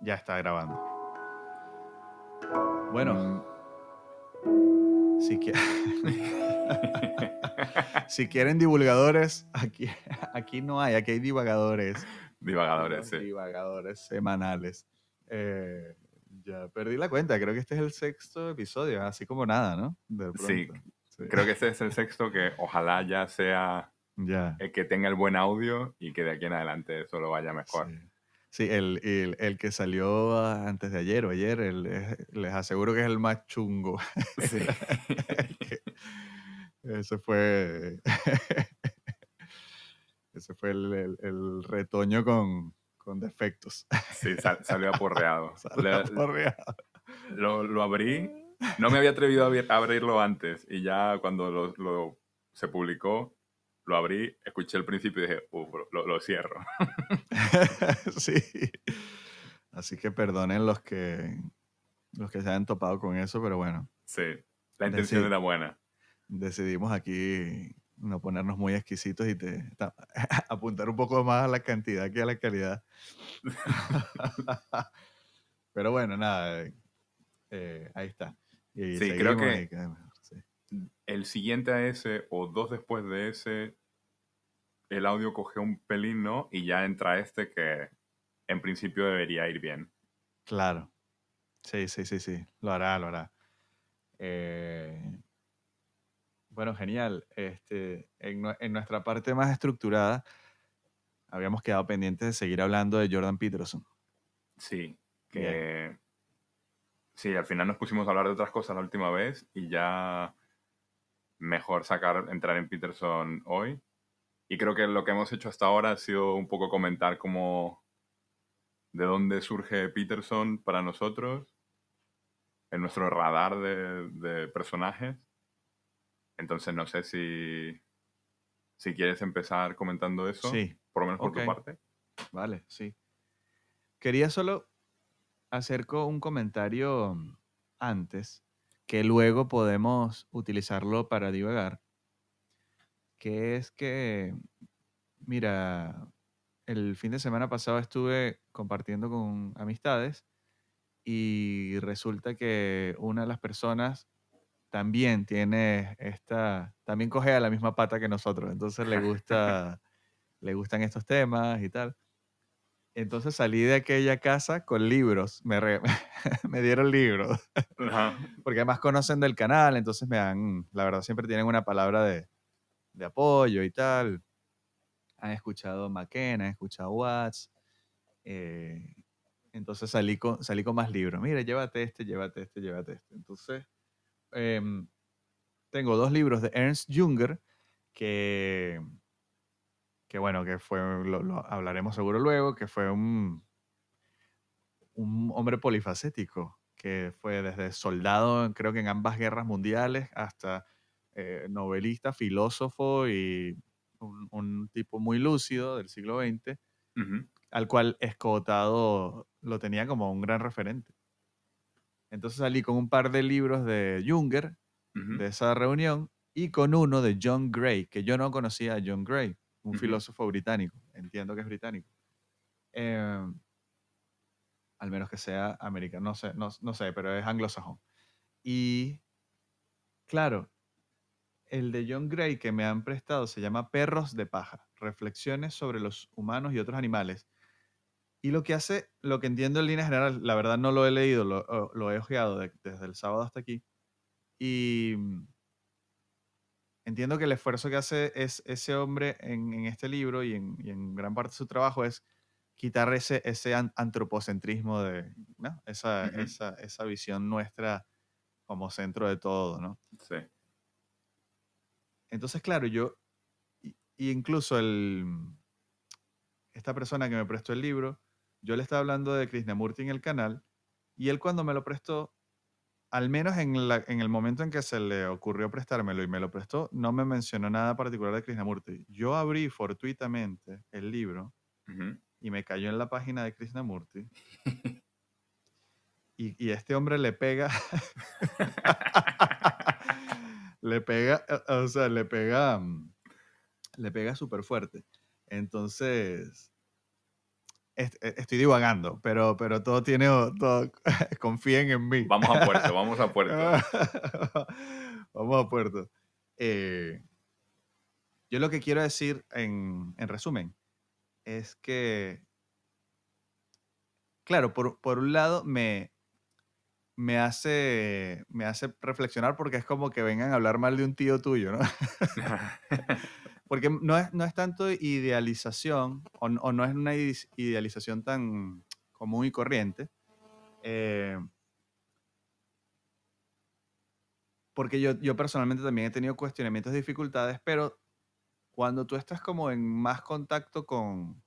Ya está grabando. Bueno, si, si quieren divulgadores, aquí no hay, aquí hay divagadores. Divagadores, Los sí. divagadores semanales. Ya perdí la cuenta, creo que este es el 6º episodio, así como nada, ¿no? De Sí, pronto. Sí. creo que ese es el sexto que ojalá ya sea Ya, el que tenga el buen audio y que de aquí en adelante solo vaya sí. mejor. Sí, el que salió antes de ayer o ayer, les aseguro que es el más chungo. Sí, El que- ese fue, ese fue el retoño con defectos. sí, salió aporreado. Salió porreado. Lo abrí, no me había atrevido a abrirlo antes y ya cuando se publicó, lo abrí, escuché el principio y dije, lo cierro. Sí. Así que perdonen los que se han topado con eso, pero bueno, Sí, la intención deci- era buena. decidimos aquí no ponernos muy exquisitos y apuntar un poco más a la cantidad que a la calidad. Pero bueno, nada, ahí está. Y Sí, creo seguimos y que queda mejor, sí. el siguiente a ese o dos después de ese el audio coge un pelín, ¿no? Y ya entra este que en principio debería ir bien. Claro, sí, sí, sí, sí, lo hará, lo hará. Eh, bueno, genial. En nuestra parte más estructurada, habíamos quedado pendientes de seguir hablando de Jordan Peterson. Sí, Bien, que sí, al final nos pusimos a hablar de otras cosas la última vez y ya mejor entrar en Peterson hoy. Y creo que lo que hemos hecho hasta ahora ha sido un poco comentar cómo, de dónde surge Peterson para nosotros, en nuestro radar de personajes. Entonces no sé si quieres empezar comentando eso, sí, por lo menos por ok, tu parte. vale, sí. Quería solo hacer un comentario antes, que luego podemos utilizarlo para divagar, que es que, mira, el fin de semana pasado estuve compartiendo con amistades y resulta que una de las personas también también coge a la misma pata que nosotros, entonces le gustan estos temas y tal. Entonces salí de aquella casa con libros, me dieron libros, Ajá. porque además conocen del canal, entonces la verdad siempre tienen una palabra de apoyo y tal. Han escuchado McKenna, han escuchado Watts, eh, entonces salí con más libros. Mira, llévate este, llévate este, llévate este. Entonces, em, tengo 2 libros de Ernst Junger que, que bueno, que fue, lo hablaremos seguro luego, que fue un hombre polifacético, que fue desde soldado, creo que en ambas guerras mundiales, hasta novelista, filósofo y un tipo muy lúcido del siglo XX, Ujú, al cual Escotado lo tenía como un gran referente. Entonces salí con un par de libros de Junger, ujú, de esa reunión, y con uno de John Gray, que yo no conocía a John Gray, un ujú. filósofo británico, entiendo que es británico. Eh, al menos que sea americano, no sé, no sé, pero es anglosajón. Y claro, el de John Gray que me han prestado se llama Perros de paja, reflexiones sobre los humanos y otros animales. Y lo que hace, lo que entiendo en línea general, la verdad no lo he leído, lo he ojeado desde el sábado hasta aquí. Y entiendo que el esfuerzo que hace es ese hombre en este libro y en gran parte de su trabajo es quitar ese antropocentrismo ¿no? Ujú, Esa visión nuestra como centro de todo, ¿no? sí. Entonces, claro, y incluso esta persona que me prestó el libro, yo le estaba hablando de Krishnamurti en el canal, y él cuando me lo prestó, al menos en el momento en que se le ocurrió prestármelo y me lo prestó, no me mencionó nada particular de Krishnamurti. Yo abrí fortuitamente el libro Ujú. y me cayó en la página de Krishnamurti, y este hombre le pega, le pega, o sea, le pega súper fuerte. Entonces, estoy divagando, pero todo tiene, todo, confíen en mí. Vamos a Puerto, vamos a Puerto. Vamos a Puerto. Eh, yo lo que quiero decir en resumen es que, claro, por un lado me hace reflexionar porque es como que vengan a hablar mal de un tío tuyo, ¿no? Porque no es tanto idealización o no es una idealización tan común y corriente, eh, porque yo personalmente también he tenido cuestionamientos y dificultades, pero cuando tú estás como en más contacto con,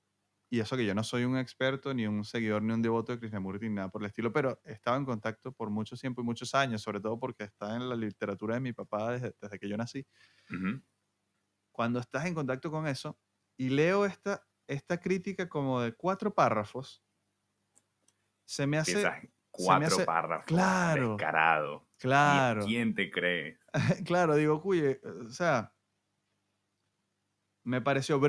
y eso que yo no soy un experto, ni un seguidor, ni un devoto de Krishnamurti, ni nada por el estilo, pero he estado en contacto por mucho tiempo y muchos años, sobre todo porque está en la literatura de mi papá desde que yo nací. Ujú. Cuando estás en contacto con eso y leo esta crítica como de 4 párrafos, se me hace, Piensas se me 4 hace, párrafos, claro, descarado. claro, ¿Quién te crees? claro, digo, oye, o sea, me pareció,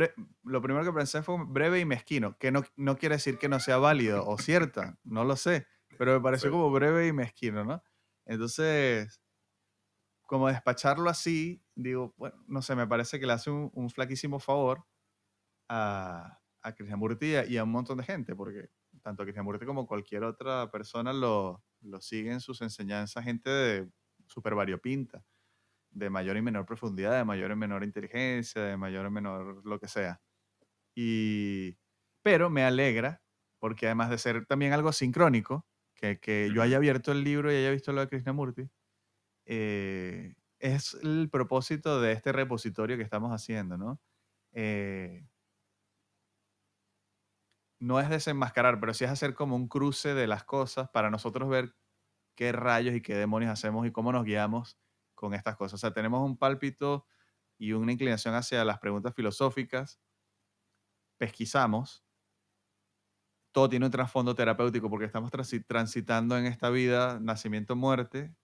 lo primero que pensé fue breve y mezquino, que no quiere decir que no sea válido o cierta, no lo sé, pero me Sí. pareció como breve y mezquino, ¿no? Entonces, como despacharlo así, digo, bueno, no sé, me parece que le hace un flaquísimo favor a Krishnamurti y a un montón de gente, porque tanto Krishnamurti como cualquier otra persona lo sigue en sus enseñanzas, gente de súper variopinta, de mayor y menor profundidad, de mayor y menor inteligencia, de mayor y menor lo que sea. Y, pero me alegra, porque además de ser también algo sincrónico, que yo haya Ujú, abierto el libro y haya visto lo de Krishnamurti, es el propósito de este repositorio que estamos haciendo, ¿no? Eh, no es desenmascarar, pero sí es hacer como un cruce de las cosas para nosotros ver qué rayos y qué demonios hacemos y cómo nos guiamos con estas cosas. O sea, tenemos un pálpito y una inclinación hacia las preguntas filosóficas, pesquisamos, todo tiene un trasfondo terapéutico porque estamos transitando en esta vida nacimiento-muerte.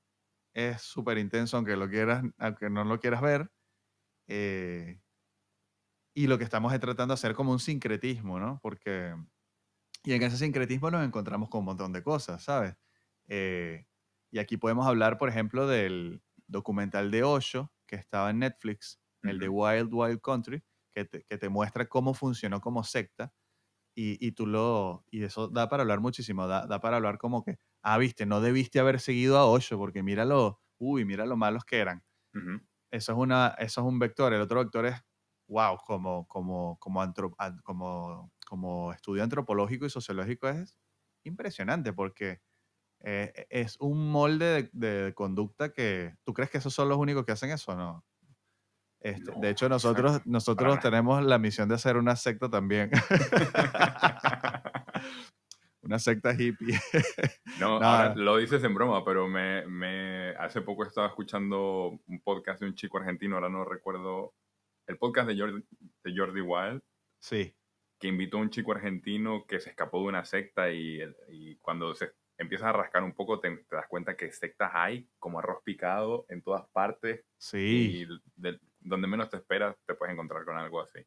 Es súper intenso aunque lo quieras, aunque no lo quieras ver. eh, y lo que estamos es tratando de hacer como un sincretismo, ¿no? Porque y en ese sincretismo nos encontramos con un montón de cosas, ¿sabes? Eh, y aquí podemos hablar, por ejemplo, del documental de Osho, que estaba en Netflix, el de ujú, Wild Wild Country, que te muestra cómo funcionó como secta. Y eso da para hablar muchísimo, da para hablar como que, viste, no debiste haber seguido a Osho, porque mira lo malos que eran. ujú. Eso es un vector. El otro vector es, wow, como estudio antropológico y sociológico es impresionante porque es un molde de conducta que, ¿tú crees que esos son los únicos que hacen eso? No. De No, hecho, exacto. Para nosotros nada. tenemos la misión de hacer una secta también. Una secta hippie. No, ahora Nada, lo dices en broma, pero hace poco estaba escuchando un podcast de un chico argentino, ahora no recuerdo, el podcast de Jordi Wild, sí, que invitó a un chico argentino que se escapó de una secta y cuando se empiezas a rascar un poco te das cuenta que sectas hay como arroz picado en todas partes sí, y donde menos te esperas te puedes encontrar con algo así.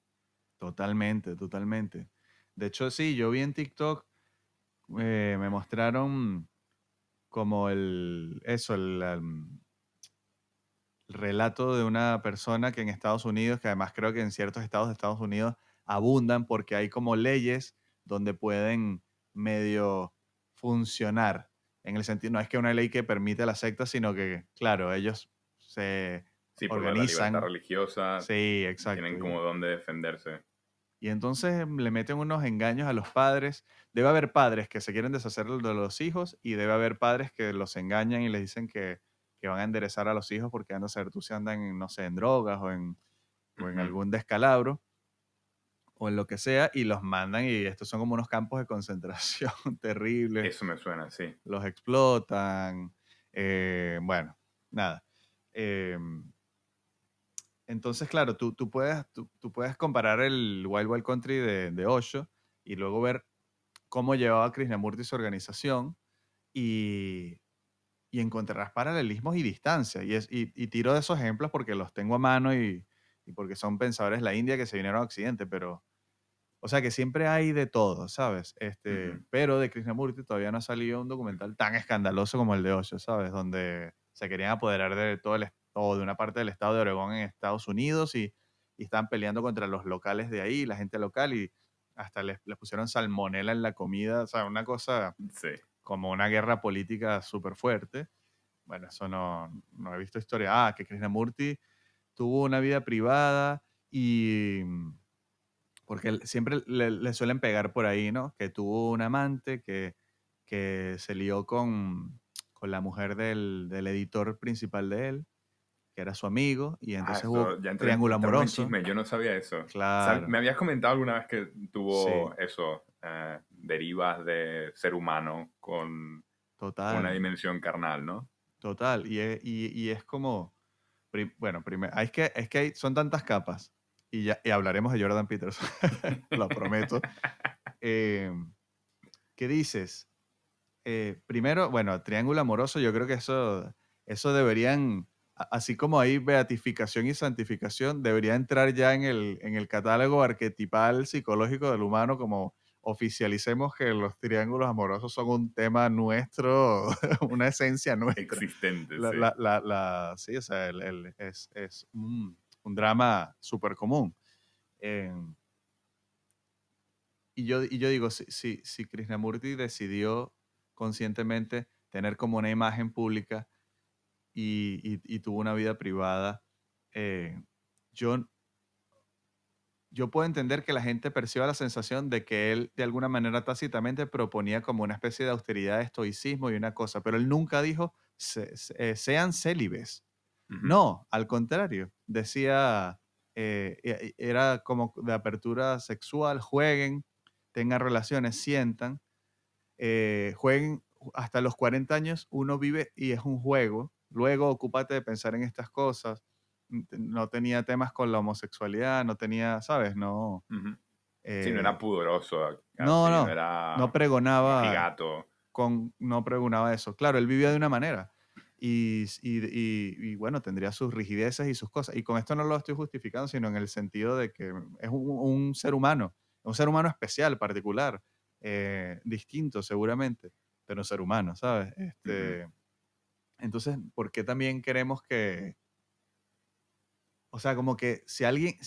totalmente, totalmente. De hecho, sí, yo vi en TikTok, me mostraron como el relato de una persona que en Estados Unidos, que además creo que en ciertos estados de Estados Unidos abundan porque hay como leyes donde pueden medio funcionar. En el sentido, no es que una ley que permite la secta, sino que, claro, ellos se Sí, por lo de la libertad organizan. religiosa Sí, exacto. tienen como donde defenderse. Y entonces le meten unos engaños a los padres. Debe haber padres que se quieren deshacer de los hijos y debe haber padres que los engañan y les dicen que van a enderezar a los hijos porque van a saber tú si andan, no sé, en drogas o en Ujú. algún descalabro o en lo que sea y los mandan y estos son como unos campos de concentración terribles. Eso me suena, sí. Los explotan. Bueno, nada. Em, entonces, claro, tú puedes comparar el Wild Wild Country de Osho y luego ver cómo llevaba Krishnamurti su organización y, y encontrarás paralelismos y distancias. Y tiro de esos ejemplos porque los tengo a mano y porque son pensadores de la India que se vinieron a Occidente, pero O sea que siempre hay de todo, ¿sabes? Ujú. Pero de Krishnamurti todavía no ha salido un documental tan escandaloso como el de Osho, ¿sabes? Donde se querían apoderar de todo o de una parte del estado de Oregón en Estados Unidos y estaban peleando contra los locales de ahí, la gente local, y hasta les pusieron salmonela en la comida, o sea, una cosa Sí. como una guerra política súper fuerte. Bueno, eso no he visto historia. Que Krishnamurti tuvo una vida privada y porque siempre le suelen pegar por ahí, ¿no? Que tuvo un amante que se lió con la mujer del editor principal de él, que era su amigo, y entonces hubo Esto, ya triángulo entramos en amoroso. chisme, yo no sabía eso. Claro, Me habías comentado alguna vez que sí, tuvo eso, derivas de ser humano con una total, dimensión carnal, ¿no? total. Y es como, bueno, primero, son tantas capas, y hablaremos de Jordan Peterson, lo prometo. Eh, ¿Qué dices? Primero, bueno, triángulo amoroso, yo creo que eso deberían, así como hay beatificación y santificación, debería entrar ya en el catálogo arquetipal psicológico del humano, como oficialicemos que los triángulos amorosos son un tema nuestro, una esencia nuestra. Existente, sí. Sí, o sea, es un drama súper común. Eh, y yo digo, si Krishnamurti decidió conscientemente tener como una imagen pública y tuvo una vida privada, eh, yo, yo puedo entender que la gente perciba la sensación de que él de alguna manera tácitamente proponía como una especie de austeridad, estoicismo y una cosa, pero él nunca dijo sean célibes. Ujú, No, al contrario, decía, era como de apertura sexual, jueguen, tengan relaciones, sientan, jueguen hasta los 40 años, uno vive y es un juego. Luego ocúpate de pensar en estas cosas. No tenía temas con la homosexualidad, no tenía, ¿sabes? No, ujú. Sí, no era eh, pudoroso, no, así, no no, no era pregonaba mojigato. no pregonaba eso. Claro, él vivía de una manera y bueno, tendría sus rigideces y sus cosas. Y con esto no lo estoy justificando, sino en el sentido de que es un ser humano especial, particular, distinto seguramente, pero un ser humano, ¿sabes? Ujú. Entonces, ¿por qué también queremos o sea, como que si alguien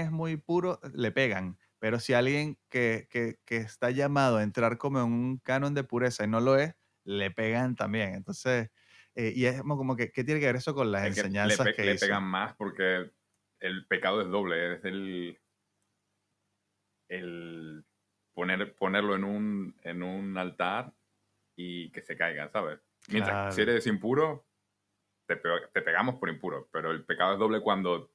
es muy puro, le pegan, pero si alguien que está llamado a entrar como en un canon de pureza y no lo es, le pegan también. Entonces, y es como que, ¿qué tiene que ver eso con las Es que enseñanzas que le pegan hizo? más porque el pecado es doble, es el ponerlo en un altar y que se caiga, ¿sabes? Mientras, si Claro, eres impuro, te pegamos por impuro, pero el pecado es doble cuando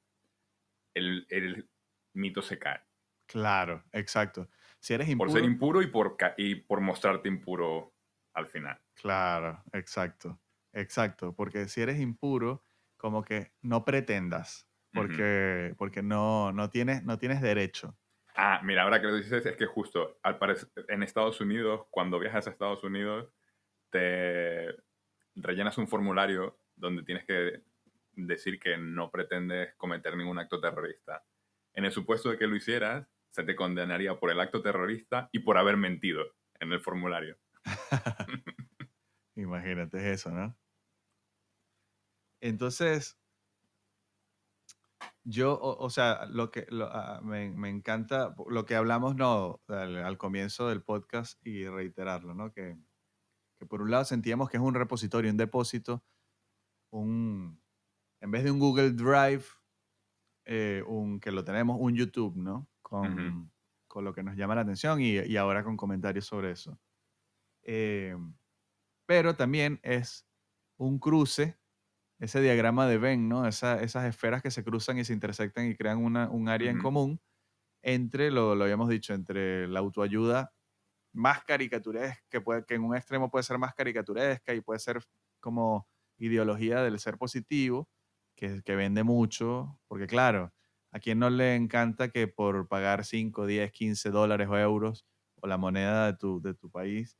el mito se cae. claro, exacto. Si eres Por ser impuro, impuro y por mostrarte impuro al final. claro, exacto, exacto, porque si eres impuro, como que no pretendas, Ujú. porque no tienes derecho. Mira, ahora que lo dices, es que justo al parecer, en Estados Unidos, cuando viajas a Estados Unidos, te rellenas un formulario donde tienes que decir que no pretendes cometer ningún acto terrorista. En el supuesto de que lo hicieras, se te condenaría por el acto terrorista y por haber mentido en el formulario. Imagínate eso, ¿no? Entonces, o sea, me encanta lo que hablamos no, al comienzo del podcast y reiterarlo, ¿no? Que por un lado sentíamos que es un repositorio, un depósito, en vez de un Google Drive, que lo tenemos, un YouTube, ¿no? Ujú, Con lo que nos llama la atención y ahora con comentarios sobre eso. Eh, pero también es un cruce, ese diagrama de Venn, ¿no? Esas esferas que se cruzan y se intersectan y crean un área en ujú, común entre, lo habíamos dicho, entre la autoayuda más caricaturesca, que en un extremo puede ser más caricaturesca y puede ser como ideología del ser positivo, que vende mucho, porque claro, a quien no le encanta que por pagar 5 10 15 dólares o euros o la moneda de tu país,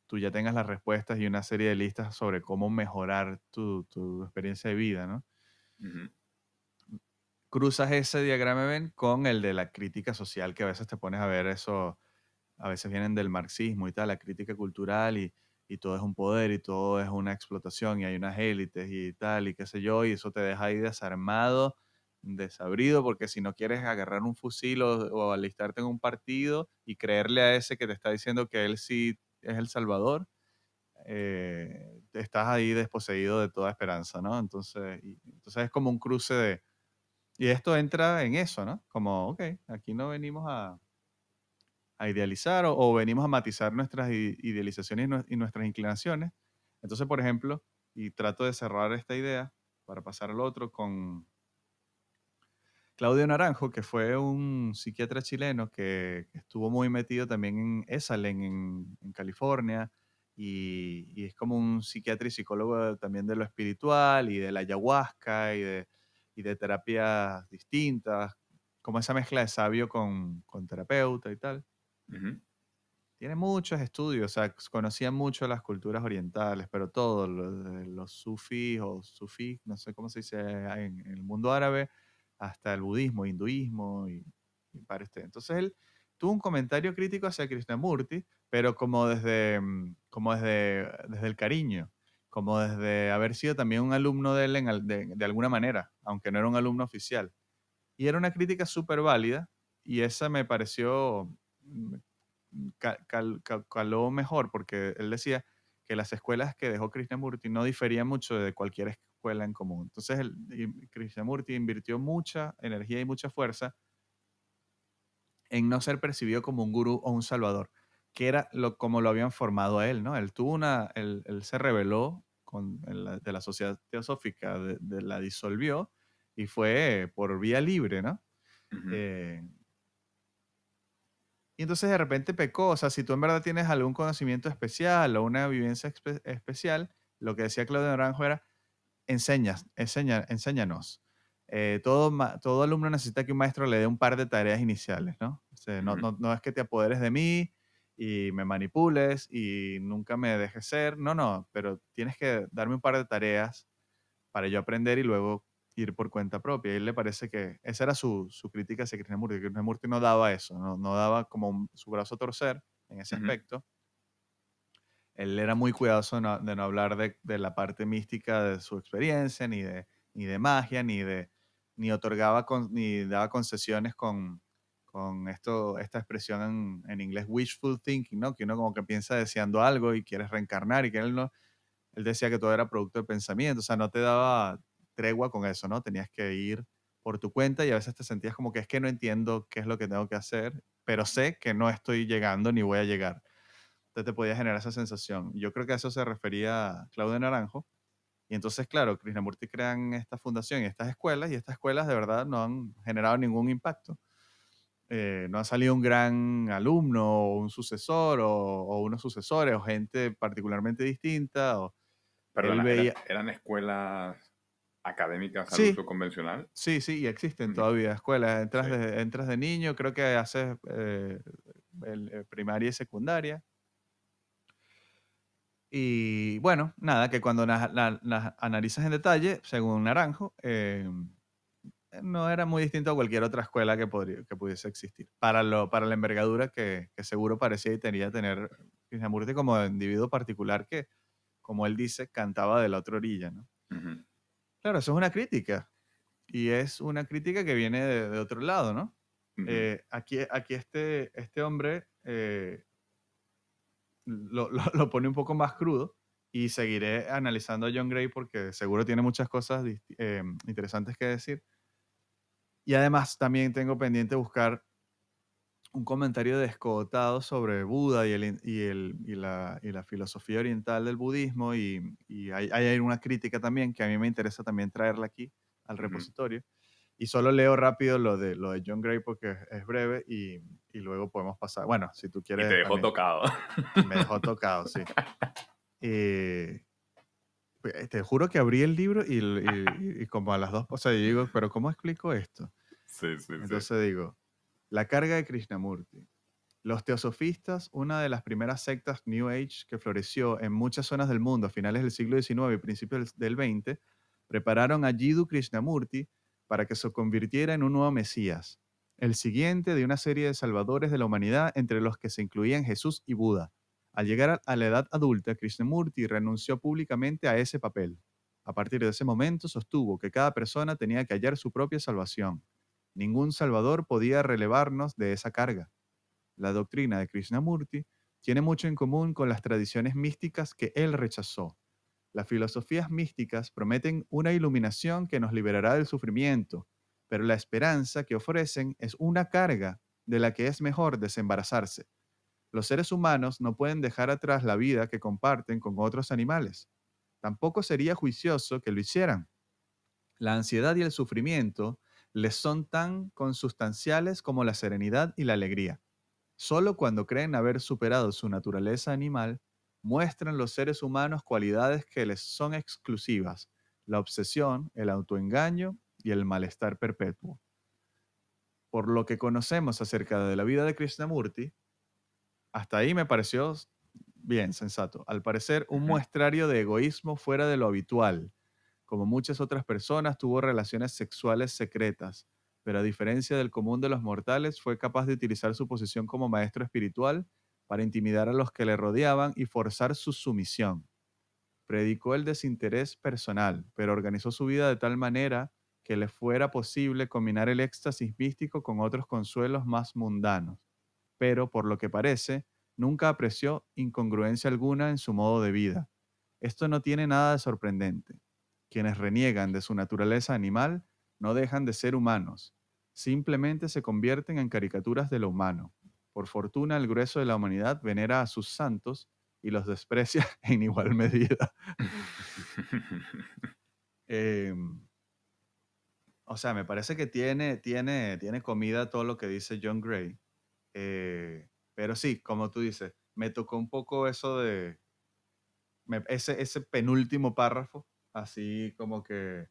tú ya tengas las respuestas y una serie de listas sobre cómo mejorar tu experiencia de vida, ¿no? ujú. cruzas ese diagrama de Venn con el de la crítica social, que a veces te pones a ver eso, a veces vienen del marxismo y tal, la crítica cultural y todo es un poder y todo es una explotación y hay unas élites y tal y qué sé yo, y eso te deja ahí desarmado, desabrido, porque si no quieres agarrar un fusil o alistarte en un partido y creerle a ese que te está diciendo que él sí es el salvador, estás ahí desposeído de toda esperanza, ¿no? Entonces es como un cruce de... Y esto entra en eso, ¿no? Como, ok, aquí no venimos a idealizar o venimos a matizar nuestras idealizaciones y nuestras inclinaciones. Entonces, por ejemplo, y trato de cerrar esta idea para pasar al otro con Claudio Naranjo, que fue un psiquiatra chileno que estuvo muy metido también en Esalen, en California, y es como un psiquiatra y psicólogo también de lo espiritual y de la ayahuasca y de terapias distintas, como esa mezcla de sabio con terapeuta y tal. Ujú, Tiene muchos estudios, o sea, conocía mucho las culturas orientales, pero todo, de los sufís o sufí, no sé cómo se dice en el mundo árabe, hasta el budismo, hinduismo y para este. Entonces él tuvo un comentario crítico hacia Krishnamurti, pero como desde el cariño, como desde haber sido también un alumno de él de alguna manera, aunque no era un alumno oficial. Y era una crítica súper válida y esa me pareció, mm, caló mejor porque él decía que las escuelas que dejó Krishnamurti no diferían mucho de cualquier escuela en común. Entonces Krishnamurti invirtió mucha energía y mucha fuerza en no ser percibido como un gurú o un salvador, que era como lo habían formado a él, ¿no? Él se rebeló de la sociedad teosófica, la disolvió y fue por vía libre, ¿no? ujú, Eh, y entonces de repente pecó, o sea, si tú en verdad tienes algún conocimiento especial o una vivencia especial, lo que decía Claudio Naranjo era, enséñanos. Todo alumno necesita que un maestro le dé un par de tareas iniciales, ¿no? O sea, no, ujú, no, no es que te apoderes de mí y me manipules y nunca me dejes ser, no, no, pero tienes que darme un par de tareas para yo aprender y luego ir por cuenta propia. Y a él le parece que esa era su crítica hacia Krishnamurti, que Krishnamurti no daba eso, no daba como su brazo a torcer en ese ujú. aspecto. Él era muy cuidadoso de no hablar de la parte mística de su experiencia, ni de magia, ni otorgaba, ni daba concesiones con esta expresión en inglés, wishful thinking, ¿no? Que uno como que piensa deseando algo y quieres reencarnar y que él decía que todo era producto de pensamiento, o sea, no te daba tregua con eso, ¿no? Tenías que ir por tu cuenta y a veces te sentías como que es que no entiendo qué es lo que tengo que hacer, pero sé que no estoy llegando ni voy a llegar. Entonces te podía generar esa sensación. Yo creo que a eso se refería Claudio Naranjo. Y entonces, claro, Krishnamurti crean esta fundación y estas escuelas de verdad no han generado ningún impacto. No ha salido un gran alumno o un sucesor o unos sucesores o gente particularmente distinta. Él Perdona, veía, ¿eran escuelas académicas al sí, uso convencional? sí, sí, y existen Ujú, todavía escuelas. sí. Entras de niño, creo que haces primaria y secundaria. Y bueno, nada, que cuando las analizas en detalle, según Naranjo, no era muy distinto a cualquier otra escuela que pudiese existir. Para la envergadura que seguro parecía y tenía tener Krishnamurti como individuo particular que, como él dice, cantaba de la otra orilla, ¿no? Ujú, Claro, eso es una crítica. Y es una crítica que viene de otro lado, ¿no? ujú, Aquí este hombre lo pone un poco más crudo y seguiré analizando a John Gray porque seguro tiene muchas cosas interesantes que decir. Y además también tengo pendiente buscar un comentario descotado sobre Buda y la filosofía oriental del budismo y hay una crítica también que a mí me interesa también traerla aquí al ujú. repositorio. Y solo leo rápido lo de John Gray porque es breve y luego podemos pasar. Bueno, si tú Y te quieres dejó también. tocado. Me dejó tocado, sí. Eh, te juro que abrí el libro y como a las dos, o sea, yo digo, pero ¿cómo explico esto? Sí, sí, sí. Entonces digo, la carga de Krishnamurti. Los teosofistas, una de las primeras sectas New Age que floreció en muchas zonas del mundo a finales del siglo XIX y principios del XX, prepararon a Jiddu Krishnamurti para que se convirtiera en un nuevo Mesías, el siguiente de una serie de salvadores de la humanidad entre los que se incluían Jesús y Buda. Al llegar a la edad adulta, Krishnamurti renunció públicamente a ese papel. A partir de ese momento sostuvo que cada persona tenía que hallar su propia salvación. Ningún salvador podía relevarnos de esa carga. La doctrina de Krishnamurti tiene mucho en común con las tradiciones místicas que él rechazó. Las filosofías místicas prometen una iluminación que nos liberará del sufrimiento, pero la esperanza que ofrecen es una carga de la que es mejor desembarazarse. Los seres humanos no pueden dejar atrás la vida que comparten con otros animales. Tampoco sería juicioso que lo hicieran. La ansiedad y el sufrimiento les son tan consustanciales como la serenidad y la alegría. Solo cuando creen haber superado su naturaleza animal, muestran los seres humanos cualidades que les son exclusivas: la obsesión, el autoengaño y el malestar perpetuo. Por lo que conocemos acerca de la vida de Krishnamurti, hasta ahí me pareció bien, sensato. Al parecer, un Ujú. muestrario de egoísmo fuera de lo habitual. Como muchas otras personas, tuvo relaciones sexuales secretas, pero a diferencia del común de los mortales, fue capaz de utilizar su posición como maestro espiritual para intimidar a los que le rodeaban y forzar su sumisión. Predicó el desinterés personal, pero organizó su vida de tal manera que le fuera posible combinar el éxtasis místico con otros consuelos más mundanos. Pero, por lo que parece, nunca apreció incongruencia alguna en su modo de vida. Esto no tiene nada de sorprendente. Quienes reniegan de su naturaleza animal no dejan de ser humanos, simplemente se convierten en caricaturas de lo humano. Por fortuna, el grueso de la humanidad venera a sus santos y los desprecia en igual medida. Em, o sea, me parece que tiene comida todo lo que dice John Gray. Pero sí, como tú dices, me tocó un poco eso de ese penúltimo párrafo, así como que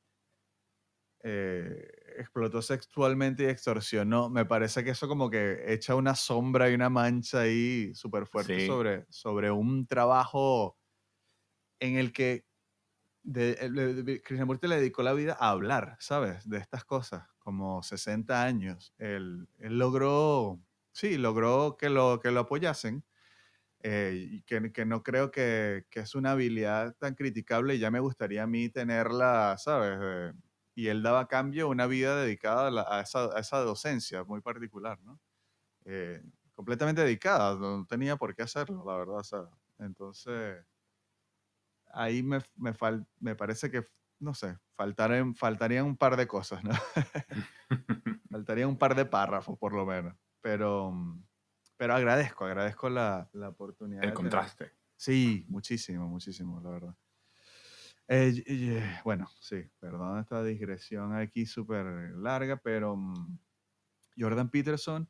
explotó sexualmente y extorsionó. Me parece que eso como que echa una sombra y una mancha ahí súper fuerte Sí, sobre un trabajo en el que Krishnamurti le dedicó la vida a hablar, ¿sabes? De estas cosas, como 60 años. Él logró, sí, logró que lo apoyasen, y que no creo que es una habilidad tan criticable y ya me gustaría a mí tenerla, ¿sabes? Y él daba a cambio una vida dedicada a esa docencia muy particular, ¿no? Completamente dedicada, no tenía por qué hacerlo, la verdad, o sea, entonces ahí me parece que, no sé, faltarían un par de cosas, ¿no? Faltaría un par de párrafos, por lo menos. Pero agradezco la oportunidad el de tener. contraste. Sí, muchísimo, muchísimo, la verdad. Bueno, sí, perdón esta digresión aquí súper larga, pero Jordan Peterson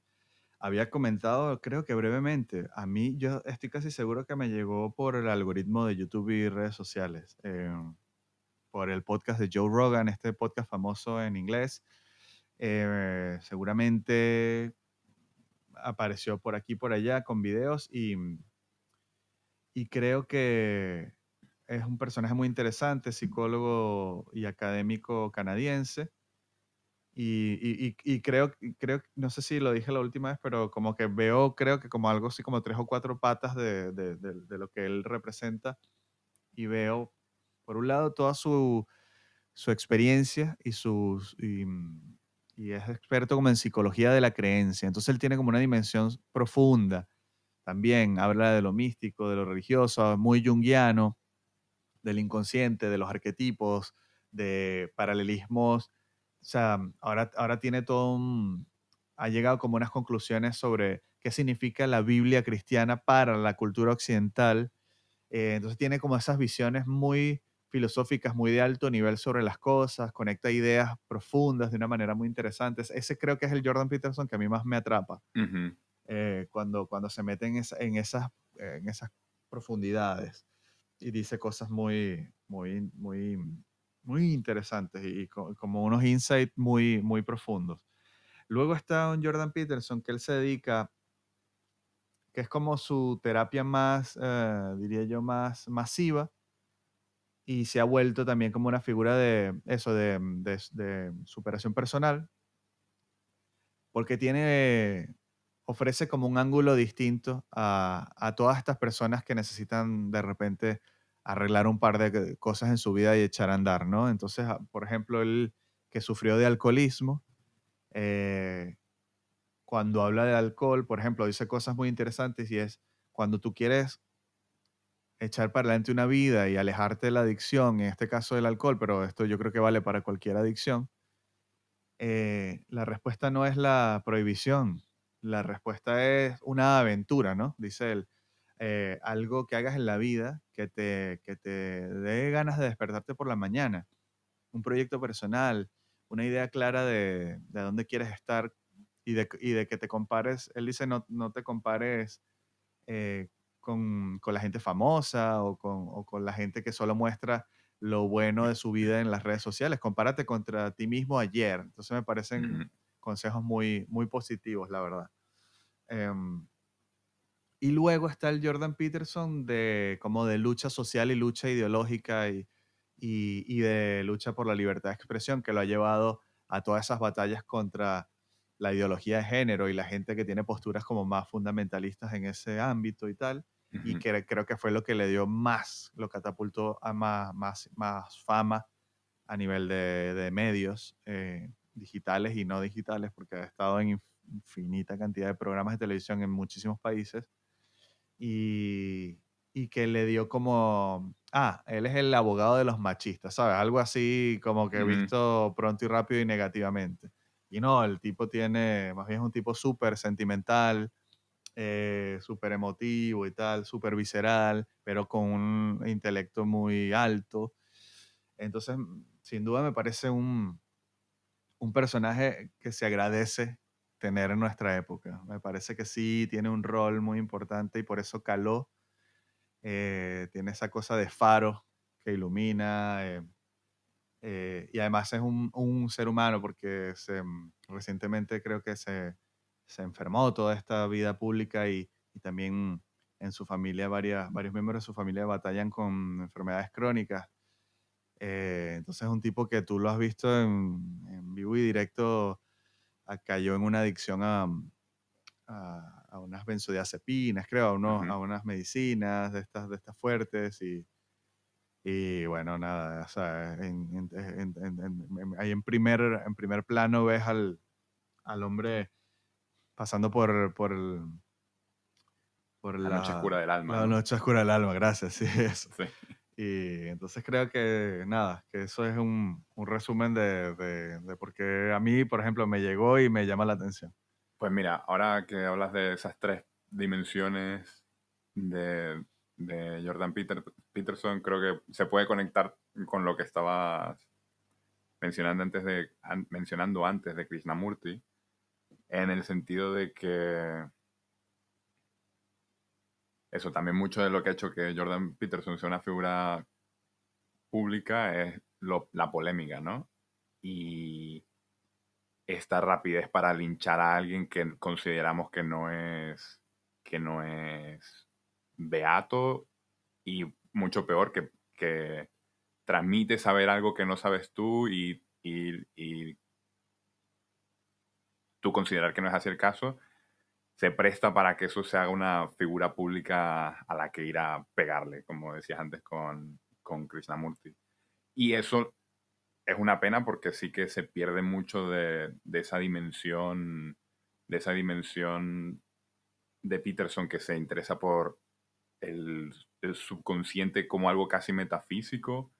había comentado, creo que brevemente, a mí yo estoy casi seguro que me llegó por el algoritmo de YouTube y redes sociales, por el podcast de Joe Rogan, este podcast famoso en inglés. Seguramente apareció por aquí, por allá, con videos y creo que es un personaje muy interesante, psicólogo y académico canadiense. Y creo, no sé si lo dije la última vez, pero como que veo, creo que como algo así como tres o cuatro patas de lo que él representa. Y veo, por un lado, toda su experiencia y es experto como en psicología de la creencia. Entonces él tiene como una dimensión profunda. También habla de lo místico, de lo religioso, muy junguiano, del inconsciente, de los arquetipos, de paralelismos. O sea, ahora tiene ha llegado como unas conclusiones sobre qué significa la Biblia cristiana para la cultura occidental. Entonces tiene como esas visiones muy filosóficas, muy de alto nivel sobre las cosas, conecta ideas profundas de una manera muy interesante. Ese creo que es el Jordan Peterson que a mí más me atrapa, Ujú. cuando se mete en esas profundidades y dice cosas muy, muy, muy, muy interesantes y como unos insights muy, muy profundos. Luego está un Jordan Peterson que él se dedica, que es como su terapia más, diría yo, más masiva, y se ha vuelto también como una figura de eso, de superación personal, porque ofrece como un ángulo distinto a todas estas personas que necesitan de repente arreglar un par de cosas en su vida y echar a andar, ¿no? Entonces, por ejemplo, él que sufrió de alcoholismo, eh, cuando habla de alcohol, por ejemplo, dice cosas muy interesantes y es cuando tú quieres echar para adelante una vida y alejarte de la adicción, en este caso del alcohol, pero esto yo creo que vale para cualquier adicción, la respuesta no es la prohibición, la respuesta es una aventura, ¿no? Dice él. Algo que hagas en la vida que te dé ganas de despertarte por la mañana, un proyecto personal, una idea clara de dónde quieres estar y de que te compares. Él dice, no te compares con la gente famosa o con la gente que solo muestra lo bueno de su vida en las redes sociales. Compárate contra ti mismo ayer. Entonces me parecen Ujú, consejos muy positivos, la verdad. Em, y luego está el Jordan Peterson de como de lucha social y lucha ideológica y de lucha por la libertad de expresión, que lo ha llevado a todas esas batallas contra la ideología de género y la gente que tiene posturas como más fundamentalistas en ese ámbito y tal. Y ujú, que creo que fue lo que le dio más, lo catapultó a más fama a nivel de medios digitales y no digitales, porque ha estado en infinita cantidad de programas de televisión en muchísimos países y, y que le dio como, él es el abogado de los machistas, ¿sabes? Algo así como que ujú. visto pronto y rápido y negativamente. Y no, el tipo más bien es un tipo súper sentimental, súper emotivo y tal, súper visceral, pero con un intelecto muy alto. Entonces, sin duda me parece un personaje que se agradece tener en nuestra época. Me parece que sí tiene un rol muy importante y por eso caló. Tiene esa cosa de faro que ilumina y además es un ser humano porque recientemente creo que se enfermó toda esta vida pública y también en su familia, varios miembros de su familia batallan con enfermedades crónicas. Entonces es un tipo que tú lo has visto en vivo y directo, cayó en una adicción a unas benzodiazepinas, creo, Ujú. a unas medicinas de estas fuertes y bueno, nada, o sea, ahí en primer plano ves al hombre pasando por La noche oscura del alma, la ¿no? noche oscura del alma, gracias, sí, eso. Sí. Y entonces creo que nada, que eso es un resumen de por qué a mí, por ejemplo, me llegó y me llama la atención. Pues mira, ahora que hablas de esas tres dimensiones de, de Peterson, creo que se puede conectar con lo que estabas mencionando antes de Krishnamurti, en el sentido de que eso también mucho de lo que ha hecho que Jordan Peterson sea una figura pública es la polémica, ¿no? Y esta rapidez para linchar a alguien que consideramos que no es beato y mucho peor que transmite saber algo que no sabes tú y tú considerar que no es así el caso, se presta para que eso se haga una figura pública a la que ir a pegarle, como decías antes con Krishnamurti. Y eso es una pena porque sí que se pierde mucho de esa dimensión de Peterson que se interesa por el, el subconsciente como algo casi metafísico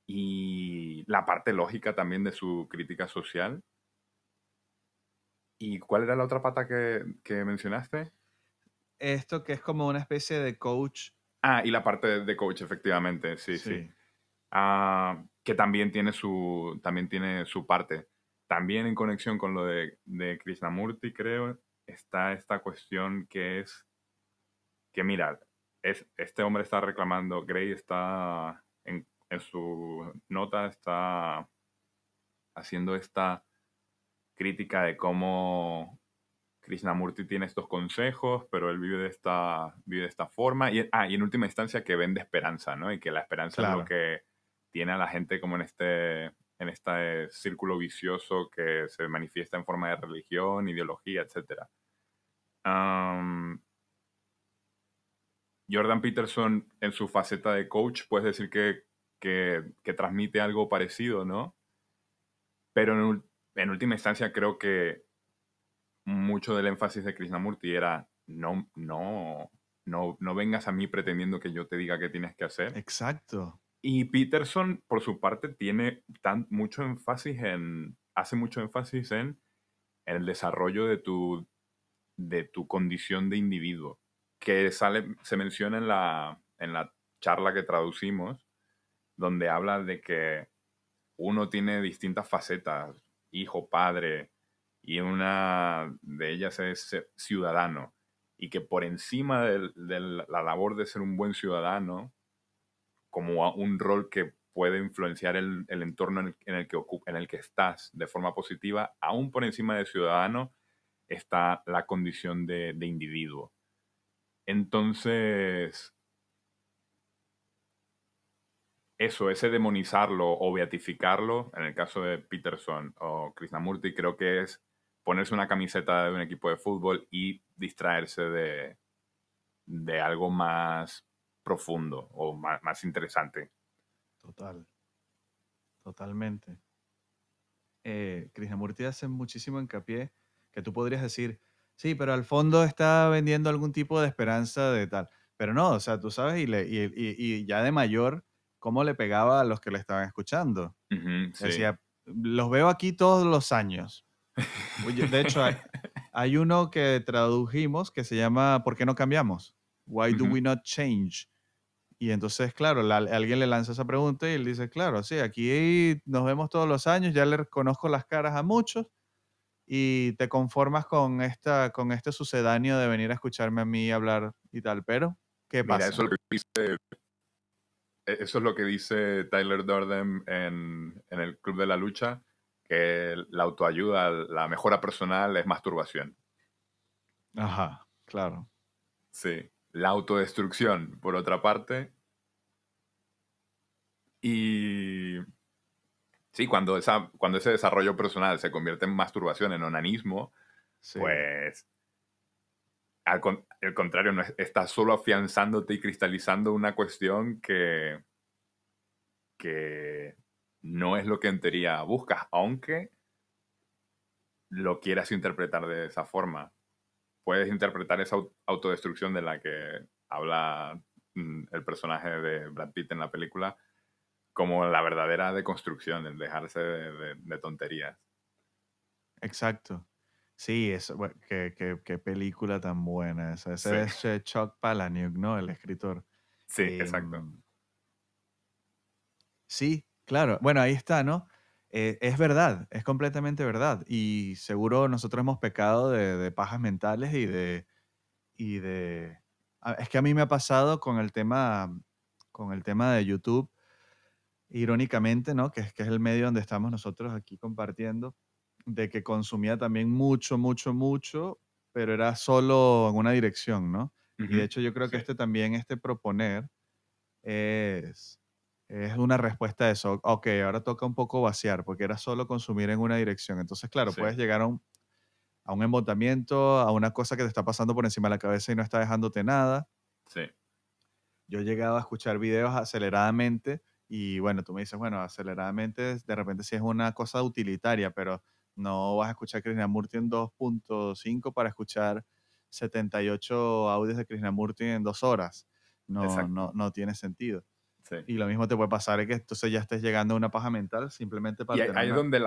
y la parte lógica también de su crítica social. ¿Y cuál era la otra pata que mencionaste? Esto que es como una especie de coach, Ah, y la parte de coach, efectivamente, sí, sí. sí. Que también tiene su parte. También en conexión con lo de Krishnamurti, creo, está esta cuestión que es que, mira, este hombre está reclamando, Gray está en su nota, está haciendo esta crítica de cómo Krishnamurti tiene estos consejos, pero él vive de esta forma. Y en última instancia que vende esperanza, ¿no? Y que la esperanza es lo Claro, que tiene a la gente como en este círculo vicioso que se manifiesta en forma de religión, ideología, etcétera. Am, Jordan Peterson, en su faceta de coach, puedes decir que transmite algo parecido, ¿no? Pero en última instancia creo que mucho del énfasis de Krishnamurti era no vengas a mí pretendiendo que yo te diga qué tienes que hacer. exacto. Y Peterson, por su parte, tiene hace mucho énfasis en el desarrollo de tu condición de individuo, que se menciona en la charla que traducimos, donde habla de que uno tiene distintas facetas, hijo, padre, y una de ellas es ser ciudadano, y que por encima de la labor de ser un buen ciudadano, como un rol que puede influenciar el entorno en el que estás de forma positiva, aún por encima de ciudadano está la condición de individuo. Entonces, eso, ese demonizarlo o beatificarlo, en el caso de Peterson o Krishnamurti, creo que es ponerse una camiseta de un equipo de fútbol y distraerse de algo más profundo o más interesante. Total, totalmente. Krishnamurti hace muchísimo hincapié que tú podrías decir, sí, pero al fondo está vendiendo algún tipo de esperanza de tal. Pero no, o sea, tú sabes, y ya de mayor, cómo le pegaba a los que le estaban escuchando. Ujú, sí. Decía, los veo aquí todos los años. Oye, de hecho, hay uno que tradujimos que se llama ¿Por qué no cambiamos? Why do Ujú. we not change? Y entonces, claro, alguien le lanza esa pregunta y él dice, claro, sí, aquí nos vemos todos los años, ya le reconozco las caras a muchos y te conformas con este sucedáneo de venir a escucharme a mí hablar y tal, pero ¿qué Mira, pasa? eso es lo que dice Tyler Durden en el Club de la Lucha, que la autoayuda, la mejora personal es masturbación. Ajá, claro, Sí. La autodestrucción, por otra parte. Y sí, cuando ese desarrollo personal se convierte en masturbación, en onanismo, sí, pues al contrario, no estás solo afianzándote y cristalizando una cuestión que no es lo que en teoría buscas, aunque lo quieras interpretar de esa forma. Puedes interpretar esa autodestrucción de la que habla el personaje de Brad Pitt en la película como la verdadera deconstrucción, el dejarse de tonterías. exacto. Sí, eso, qué película tan buena esa. Sí, Ese es Chuck Palahniuk, ¿no? El escritor. sí, exacto. Em, Sí, claro. Bueno, ahí está, ¿no? Es verdad, es completamente verdad. Y seguro nosotros hemos pecado de pajas mentales y de... Es que a mí me ha pasado con el tema de YouTube, irónicamente, ¿no? Que es el medio donde estamos nosotros aquí compartiendo, de que consumía también mucho, mucho, mucho, pero era solo en una dirección, ¿no? Y de Ujú, hecho yo creo que sí, este proponer es, es una respuesta a eso. Ok, ahora toca un poco vaciar, porque era solo consumir en una dirección. Entonces, claro, sí, puedes llegar a un embotamiento, a una cosa que te está pasando por encima de la cabeza y no está dejándote nada. sí, Yo he llegado a escuchar videos aceleradamente y bueno, tú me dices, bueno, aceleradamente de repente sí es una cosa utilitaria, pero no vas a escuchar Krishnamurti en 2.5 para escuchar 78 audios de Krishnamurti en 2 horas. No, exacto. no, no tiene sentido. Sí. Y lo mismo te puede pasar es que entonces ya estés llegando a una paja mental simplemente Y para tener ahí es una... donde el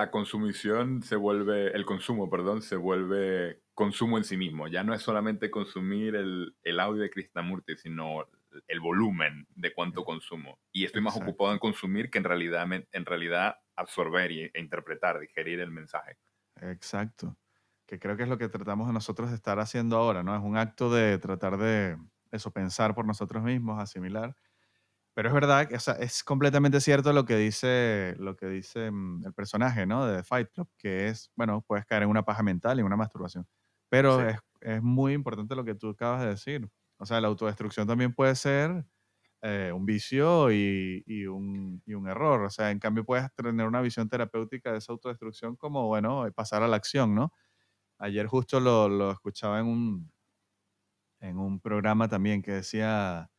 consumo, perdón, se vuelve consumo en sí mismo. Ya no es solamente consumir el audio de Krishnamurti, sino el volumen de cuánto consumo. Y estoy más ocupado en Exacto, consumir que en realidad absorber e interpretar, digerir el mensaje. exacto. Que creo que es lo que tratamos de nosotros de estar haciendo ahora, ¿no? Es un acto de tratar de eso, pensar por nosotros mismos, asimilar. Pero es verdad que o sea, es completamente cierto lo que dice el personaje, ¿no? De Fight Club, que es, bueno, puedes caer en una paja mental y en una masturbación. Pero Sí, es muy importante lo que tú acabas de decir. O sea, la autodestrucción también puede ser un vicio y un error. O sea, en cambio puedes tener una visión terapéutica de esa autodestrucción como, bueno, pasar a la acción, ¿no? Ayer justo lo escuchaba en un programa también que decía,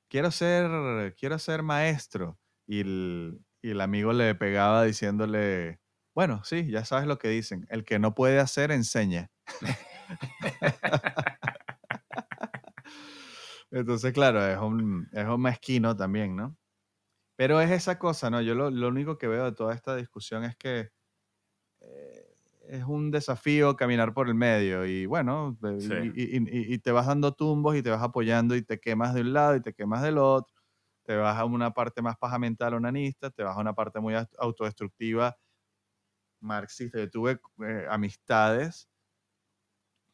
quiero ser maestro. Y el amigo le pegaba diciéndole, bueno, sí, ya sabes lo que dicen, el que no puede hacer, enseña. Entonces, claro, es un mezquino también, ¿no? Pero es esa cosa, ¿no? Yo lo único que veo de toda esta discusión es que eh, es un desafío caminar por el medio y bueno, sí. y te vas dando tumbos y te vas apoyando y te quemas de un lado y te quemas del otro, te vas a una parte más paja mental onanista, te vas a una parte muy autodestructiva marxista. Yo tuve amistades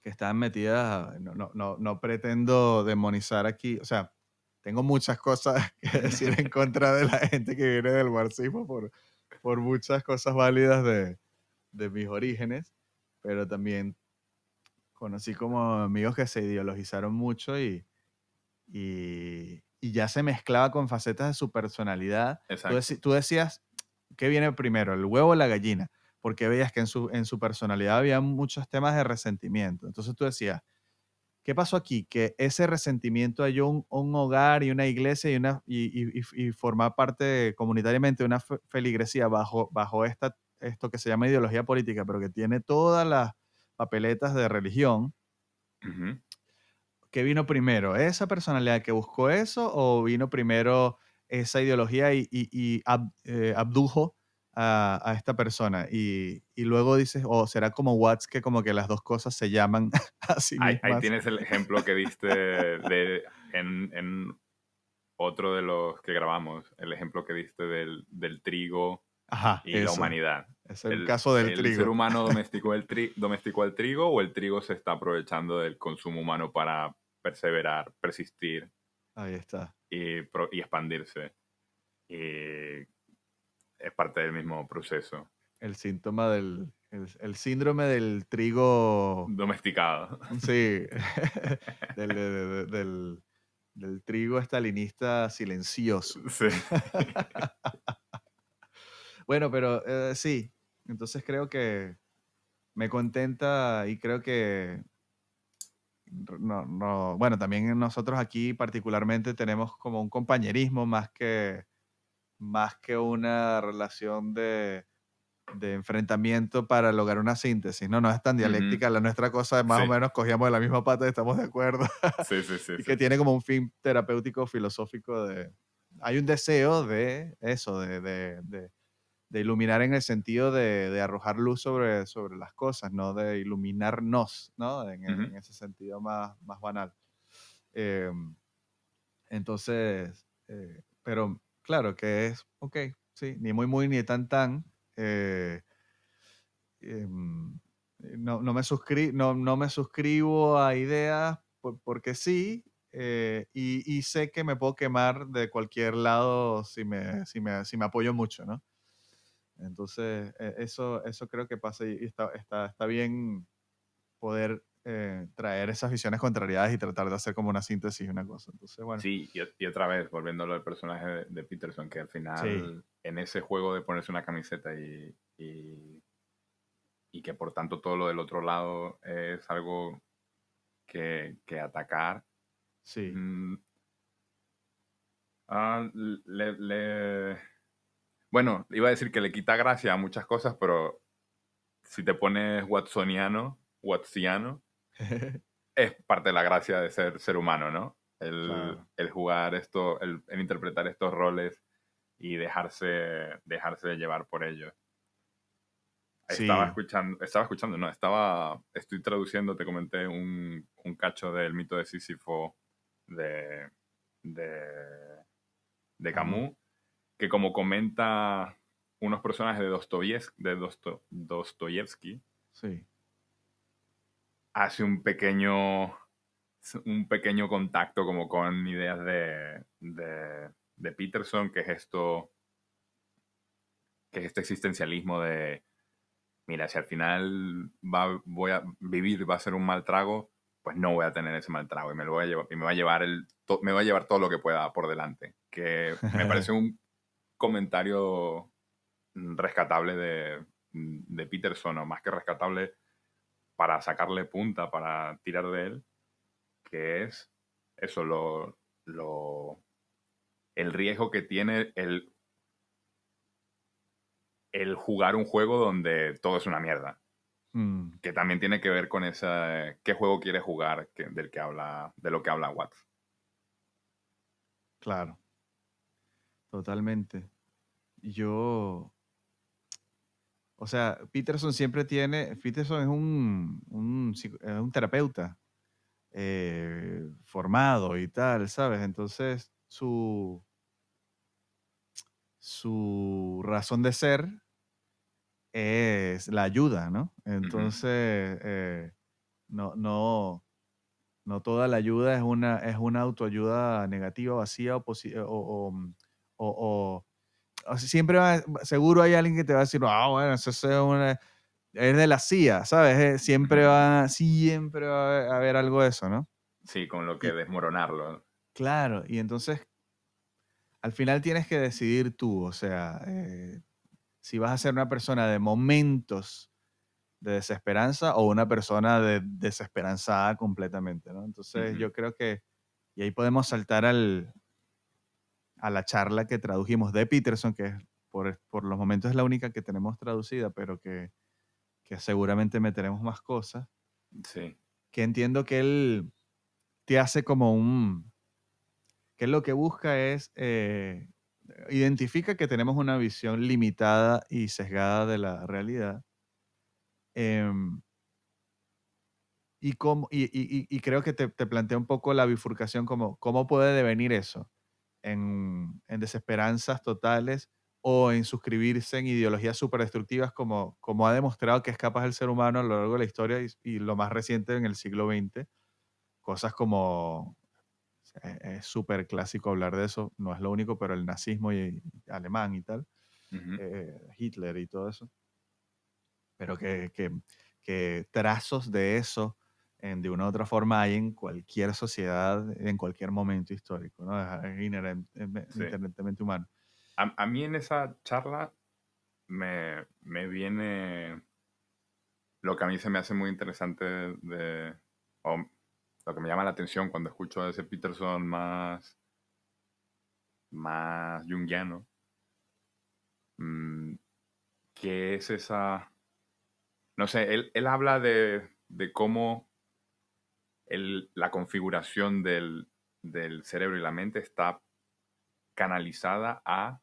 que estaban metidas, no pretendo demonizar aquí, o sea, tengo muchas cosas que decir en contra de la gente que viene del marxismo por muchas cosas válidas de mis orígenes, pero también conocí como amigos que se ideologizaron mucho y ya se mezclaba con facetas de su personalidad. Exacto. Tú decías, ¿qué viene primero, el huevo o la gallina? Porque veías que en su personalidad había muchos temas de resentimiento. Entonces tú decías, ¿qué pasó aquí? Que ese resentimiento halló un hogar y una iglesia y formar parte comunitariamente de una feligresía bajo esto que se llama ideología política, pero que tiene todas las papeletas de religión. Ujú. ¿Qué vino primero? ¿Esa personalidad que buscó eso o vino primero esa ideología abdujo a esta persona? Y luego dices, o será como Watts que como que las dos cosas se llaman a sí Ahí mismas. tienes el ejemplo que diste en otro de los que grabamos, el ejemplo que diste del trigo Ajá, y la eso. humanidad. Es el caso del ¿El ser trigo. humano domesticó el trigo o el trigo se está aprovechando del consumo humano para perseverar, persistir Ahí está. y expandirse? Y es parte del mismo proceso. El síntoma el síndrome del trigo, Domesticado. sí, del del trigo estalinista silencioso. Sí. Bueno, pero, sí, entonces creo que me contenta y creo que bueno, también nosotros aquí particularmente tenemos como un compañerismo más que una relación de enfrentamiento para lograr una síntesis, ¿no? No es tan Ujú. dialéctica la nuestra cosa, más o Sí, menos cogíamos de la misma pata y estamos de acuerdo, sí, sí, sí, y sí, que sí. tiene como un fin terapéutico, filosófico de... Hay un deseo de eso, de iluminar en el sentido de arrojar luz sobre las cosas, no de iluminarnos, ¿no? Ujú. En ese sentido más banal. Em, entonces, pero claro que es, ok, sí, ni muy ni tan tan. eh, em, no me suscribo a ideas porque sí, y sé que me puedo quemar de cualquier lado si me apoyo mucho, ¿no? Entonces, eso creo que pasa y está bien poder traer esas visiones contrariadas y tratar de hacer como una síntesis y una cosa. Entonces, bueno, Sí, y otra vez, volviendo al personaje de Peterson, que al sí, final, en ese juego de ponerse una camiseta y que por tanto todo lo del otro lado es algo que atacar, sí, mm, ah, bueno, iba a decir que le quita gracia a muchas cosas, pero si te pones wattsiano, es parte de la gracia de ser humano, ¿no? claro. El jugar esto, el interpretar estos roles y dejarse llevar por ellos. Sí, No, estoy traduciendo, te comenté un cacho del mito de Sísifo de, de, de ajá, Camus, que como comenta unos personajes Dostoyevsky, sí, hace un pequeño contacto como con ideas de Peterson, que es este existencialismo de, mira, si al final voy a vivir, va a ser un mal trago, pues no voy a tener ese mal trago y me lo voy a llevar, y me va a llevar me va a llevar todo lo que pueda por delante. Que me parece un comentario rescatable de Peterson, o más que rescatable, para sacarle punta, para tirar de él, que es eso, el riesgo que tiene el jugar un juego donde todo es una mierda. Mm, Que también tiene que ver con qué juego quieres jugar, de lo que habla Watts. claro, totalmente. Yo, o sea, Peterson es un terapeuta formado y tal, ¿sabes? Entonces, su razón de ser es la ayuda, ¿no? Ujú, Entonces, no, no, no toda la ayuda es una autoayuda negativa, vacía o- o sea, seguro hay alguien que te va a decir, bueno, es de la CIA, ¿sabes? ujú. Siempre va a haber algo de eso, ¿no? Sí, con lo que Y desmoronarlo. claro, y entonces al final tienes que decidir tú, o sea, si vas a ser una persona de momentos de desesperanza o una persona desesperanzada completamente, ¿no? Entonces Ujú, yo creo que, y ahí podemos saltar a la charla que tradujimos de Peterson, que por los momentos es la única que tenemos traducida, pero que seguramente meteremos más cosas, sí. que entiendo que él te hace como que él lo que busca es, identifica que tenemos una visión limitada y sesgada de la realidad. em, y creo que te plantea un poco la bifurcación como cómo puede devenir eso en desesperanzas totales o en suscribirse en ideologías superdestructivas como ha demostrado que es capaz el ser humano a lo largo de la historia y lo más reciente en el siglo XX. Cosas como, es súper clásico hablar de eso, no es lo único, pero el nazismo y alemán y tal, Ujú, Hitler y todo eso, pero que trazos de eso de una u otra forma hay en cualquier sociedad, en cualquier momento histórico, ¿no? Es sí. inherentemente humano. A mí en esa charla me viene lo que a mí se me hace muy interesante o lo que me llama la atención cuando escucho a ese Peterson más junguiano, mm, que es no sé, él habla de cómo la configuración del cerebro y la mente está canalizada a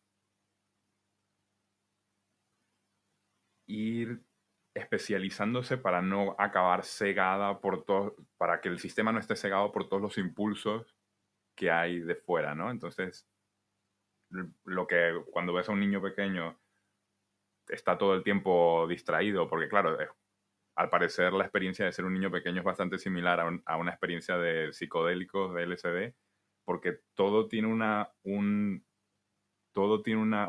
ir especializándose para no acabar cegada para que el sistema no esté cegado por todos los impulsos que hay de fuera, ¿no? Entonces, lo que cuando ves a un niño pequeño está todo el tiempo distraído, porque claro, al parecer la experiencia de ser un niño pequeño es bastante similar a una experiencia de psicodélicos, de LSD, porque todo tiene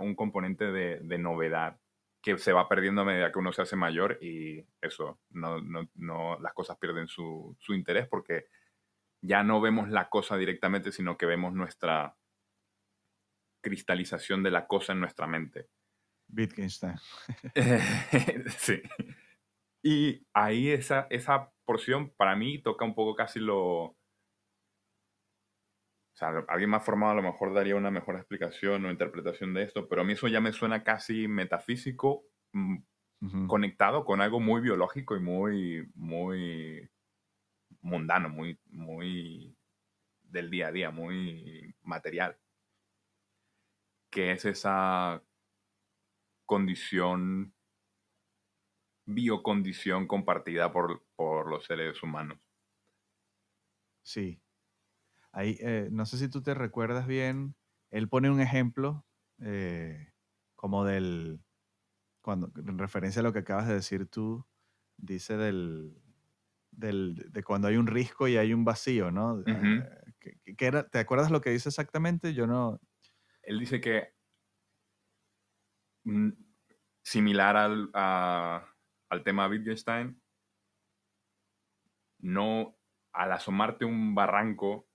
un componente de novedad que se va perdiendo a medida que uno se hace mayor y eso, las cosas pierden su interés porque ya no vemos la cosa directamente, sino que vemos nuestra cristalización de la cosa en nuestra mente. Wittgenstein. Sí. Y ahí esa porción para mí toca un poco casi o sea, alguien más formado a lo mejor daría una mejor explicación o interpretación de esto, pero a mí eso ya me suena casi metafísico, Ujú. conectado con algo muy biológico y muy mundano, muy del día a día, muy material, que es esa condición, biocondición compartida por los seres humanos. Sí. Ahí, no sé si tú te recuerdas bien, él pone un ejemplo como en referencia a lo que acabas de decir tú, dice de cuando hay un risco y hay un vacío, ¿no? Ujú. ¿Te acuerdas lo que dice exactamente? Yo no. Él dice que mm, similar al tema Wittgenstein, no, al asomarte un barranco,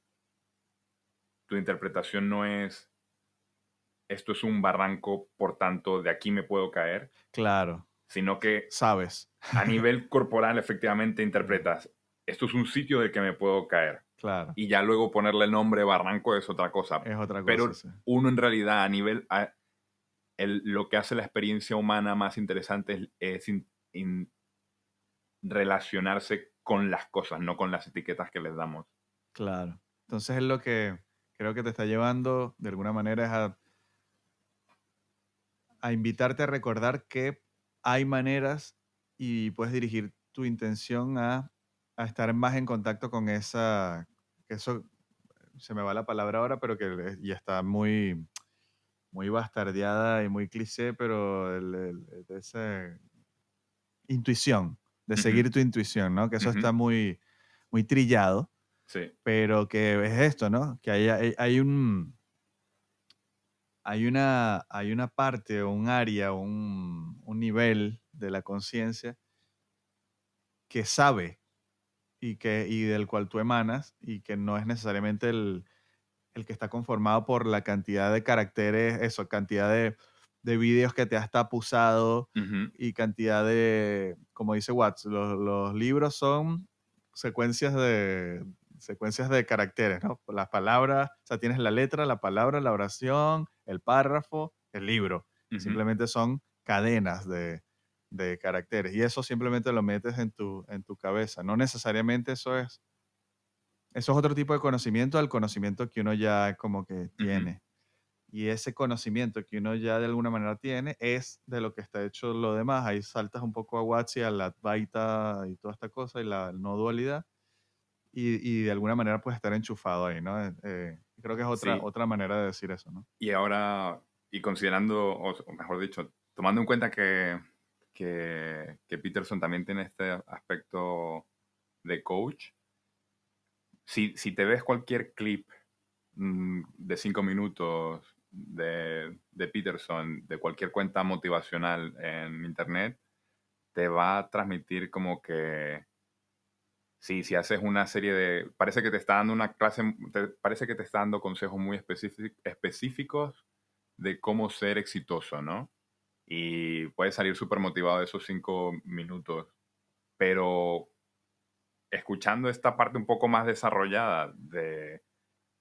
tu interpretación no es esto es un barranco, por tanto, de aquí me puedo caer, Claro, sino que sabes. a nivel corporal efectivamente Sí, interpretas, esto es un sitio del que me puedo caer. claro, Y ya luego ponerle el nombre barranco es otra cosa. es otra cosa, Pero sí. uno en realidad a nivel, lo que hace la experiencia humana más interesante es relacionarse con las cosas, no con las etiquetas que les damos. Claro. Entonces es lo que creo que te está llevando de alguna manera es a invitarte a recordar que hay maneras y puedes dirigir tu intención a estar más en contacto con esa, que eso se me va la palabra ahora, pero que ya está muy, muy bastardeada y muy cliché, pero esa intuición, de Ujú, seguir tu intuición, ¿no? Que eso está ujú, muy, muy trillado, sí. pero que es esto, ¿no? Que hay una parte o un área o un nivel de la conciencia que sabe y del cual tú emanas y que no es necesariamente el que está conformado por la cantidad de caracteres, eso, cantidad de vídeos que te has tapuzado Ujú, y cantidad de, como dice Watts, los libros son secuencias de caracteres, ¿no? Las palabras, o sea, tienes la letra, la palabra, la oración, el párrafo, el libro. ujú. Simplemente son cadenas de caracteres y eso simplemente lo metes en tu cabeza. No necesariamente eso es otro tipo de conocimiento al conocimiento que uno ya como que Ujú. tiene. Y ese conocimiento que uno ya de alguna manera tiene es de lo que está hecho lo demás. Ahí saltas un poco a Watts y a la Advaita y toda esta cosa y la no dualidad. Y de alguna manera puedes estar enchufado ahí, ¿no? Creo que es Sí, otra manera de decir eso, ¿no? y ahora, y considerando, o mejor dicho, tomando en cuenta que Peterson también tiene este aspecto de coach, si te ves cualquier clip de 5 minutos de Peterson, de cualquier cuenta motivacional en internet, te va a transmitir como que sí, si haces una serie de, parece que te está dando una clase, parece que te está dando consejos muy específicos de cómo ser exitoso, ¿no? Y puedes salir súper motivado de esos 5 minutos, pero escuchando esta parte un poco más desarrollada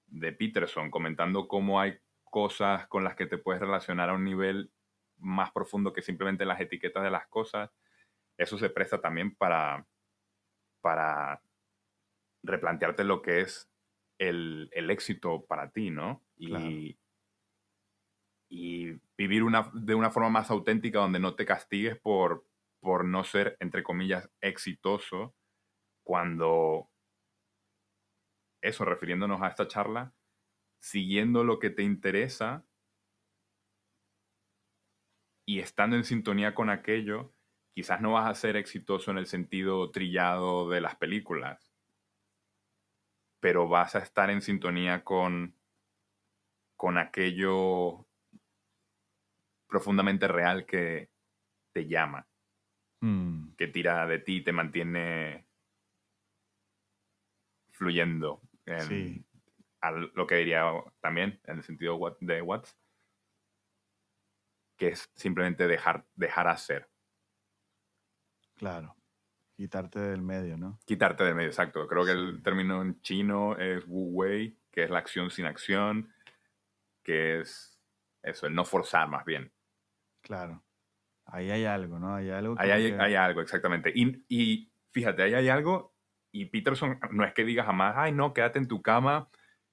de Peterson, comentando cómo hay cosas con las que te puedes relacionar a un nivel más profundo que simplemente las etiquetas de las cosas, eso se presta también para replantearte lo que es el éxito para ti, ¿no? Claro. Y vivir de una forma más auténtica donde no te castigues por no ser, entre comillas, exitoso, cuando eso, refiriéndonos a esta charla, siguiendo lo que te interesa y estando en sintonía con aquello, quizás no vas a ser exitoso en el sentido trillado de las películas, pero vas a estar en sintonía con aquello profundamente real que te llama, Mm, que tira de ti y te mantiene fluyendo sí, a lo que diría también en el sentido de Watts, que es simplemente dejar hacer, claro. Quitarte del medio, ¿no? quitarte del medio, exacto. Creo que Sí, el término en chino es Wu Wei, que es la acción sin acción, que es eso, el no forzar más bien. claro. Ahí hay algo, ¿no? Hay algo Ahí como hay, que... hay algo, exactamente. Y fíjate, ahí hay algo, y Peterson no es que diga jamás, ay, no, quédate en tu cama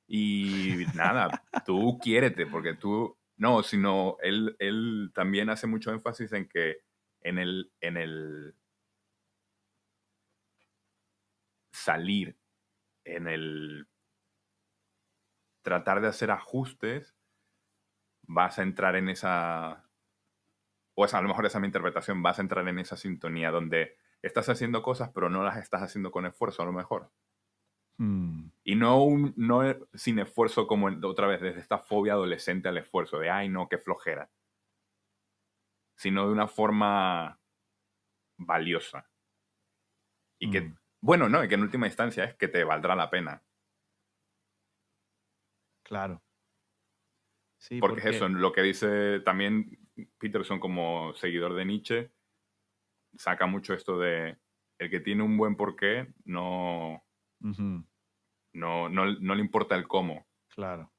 y nada, tú quiérete, porque tú, no, sino él también hace mucho énfasis en que en el salir, en el tratar de hacer ajustes, vas a entrar en esa, o es a lo mejor esa es mi interpretación, vas a entrar en esa sintonía donde estás haciendo cosas, pero no las estás haciendo con esfuerzo, a lo mejor. mm, Y no sin esfuerzo como otra vez desde esta fobia adolescente al esfuerzo, de ay no, qué flojera, sino de una forma valiosa. Y que, Mm, bueno, no, y que en última instancia es que te valdrá la pena. claro, sí, Porque es eso, porque en lo que dice también Peterson como seguidor de Nietzsche, saca mucho esto de el que tiene un buen porqué ujú, no le importa el cómo. claro,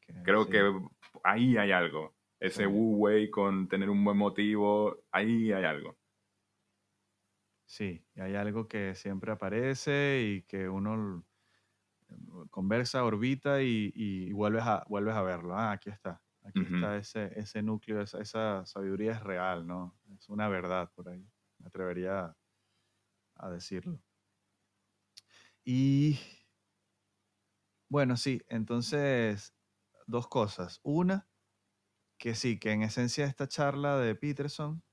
que Creo sí, que ahí hay algo. sí, Ese Wu Wei con tener un buen motivo, ahí hay algo. sí, y hay algo que siempre aparece y que uno conversa, orbita y vuelves a verlo. Ah, aquí Ujú. está ese núcleo, esa sabiduría es real, ¿no? Es una verdad por ahí, me atrevería a decirlo. Y bueno, sí, entonces, dos cosas. Una, que sí, que en esencia esta charla de Peterson,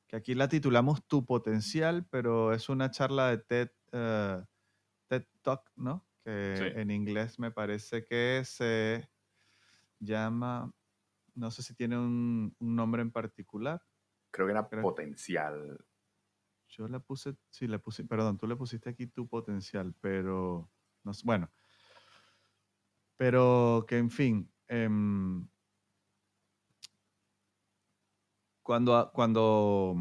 que aquí la titulamos Tu potencial, pero es una charla de TED Talk, ¿no? Sí, Que en inglés me parece que se llama, no sé si tiene un nombre en particular. creo que era Creo, potencial. yo la puse, sí, le puse, perdón, tú le pusiste aquí Tu potencial, pero, no sé, bueno, pero que en fin, cuando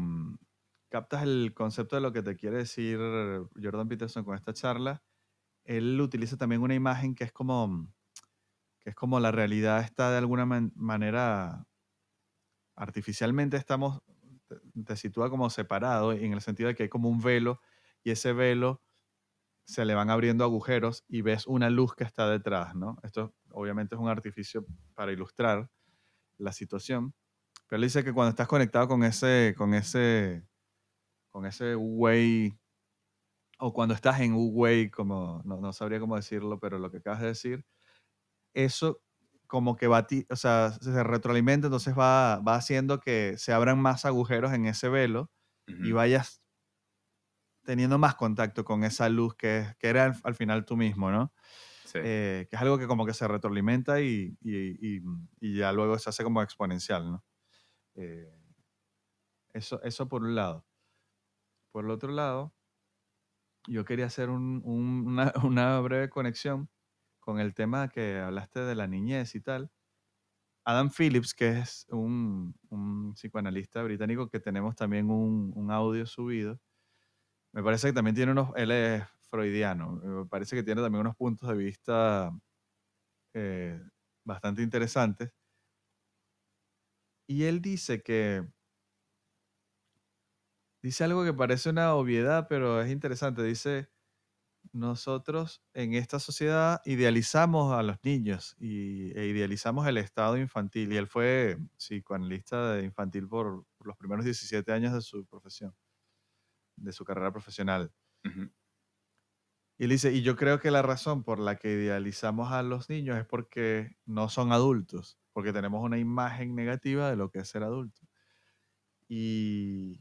captas el concepto de lo que te quiere decir Jordan Peterson con esta charla, él utiliza también una imagen que es como la realidad está de alguna manera artificialmente te sitúa como separado en el sentido de que hay como un velo y ese velo se le van abriendo agujeros y ves una luz que está detrás, ¿no? Esto obviamente es un artificio para ilustrar la situación, pero él dice que cuando estás conectado con ese Wu-Wei, o cuando estás en Wu-Wei, como no sabría cómo decirlo, pero lo que acabas de decir, eso como que o sea, se retroalimenta, entonces va haciendo que se abran más agujeros en ese velo y Ujú. vayas teniendo más contacto con esa luz que era al final tú mismo, ¿no? Sí. Que es algo que como que se retroalimenta y ya luego se hace como exponencial, ¿no? Eh, eso por un lado. Por el otro lado, yo quería hacer una breve conexión con el tema que hablaste de la niñez y tal. Adam Phillips, que es un psicoanalista británico que tenemos también un audio subido, me parece que también él es freudiano, me parece que tiene también unos puntos de vista eh, bastante interesantes. Y él dice algo que parece una obviedad, pero es interesante. Dice, nosotros en esta sociedad idealizamos a los niños e idealizamos el estado infantil. Y él fue psicoanalista de infantil por los primeros 17 años de su profesión, de su carrera profesional. Ujú. Y él dice, y yo creo que la razón por la que idealizamos a los niños es porque no son adultos, porque tenemos una imagen negativa de lo que es ser adulto. Y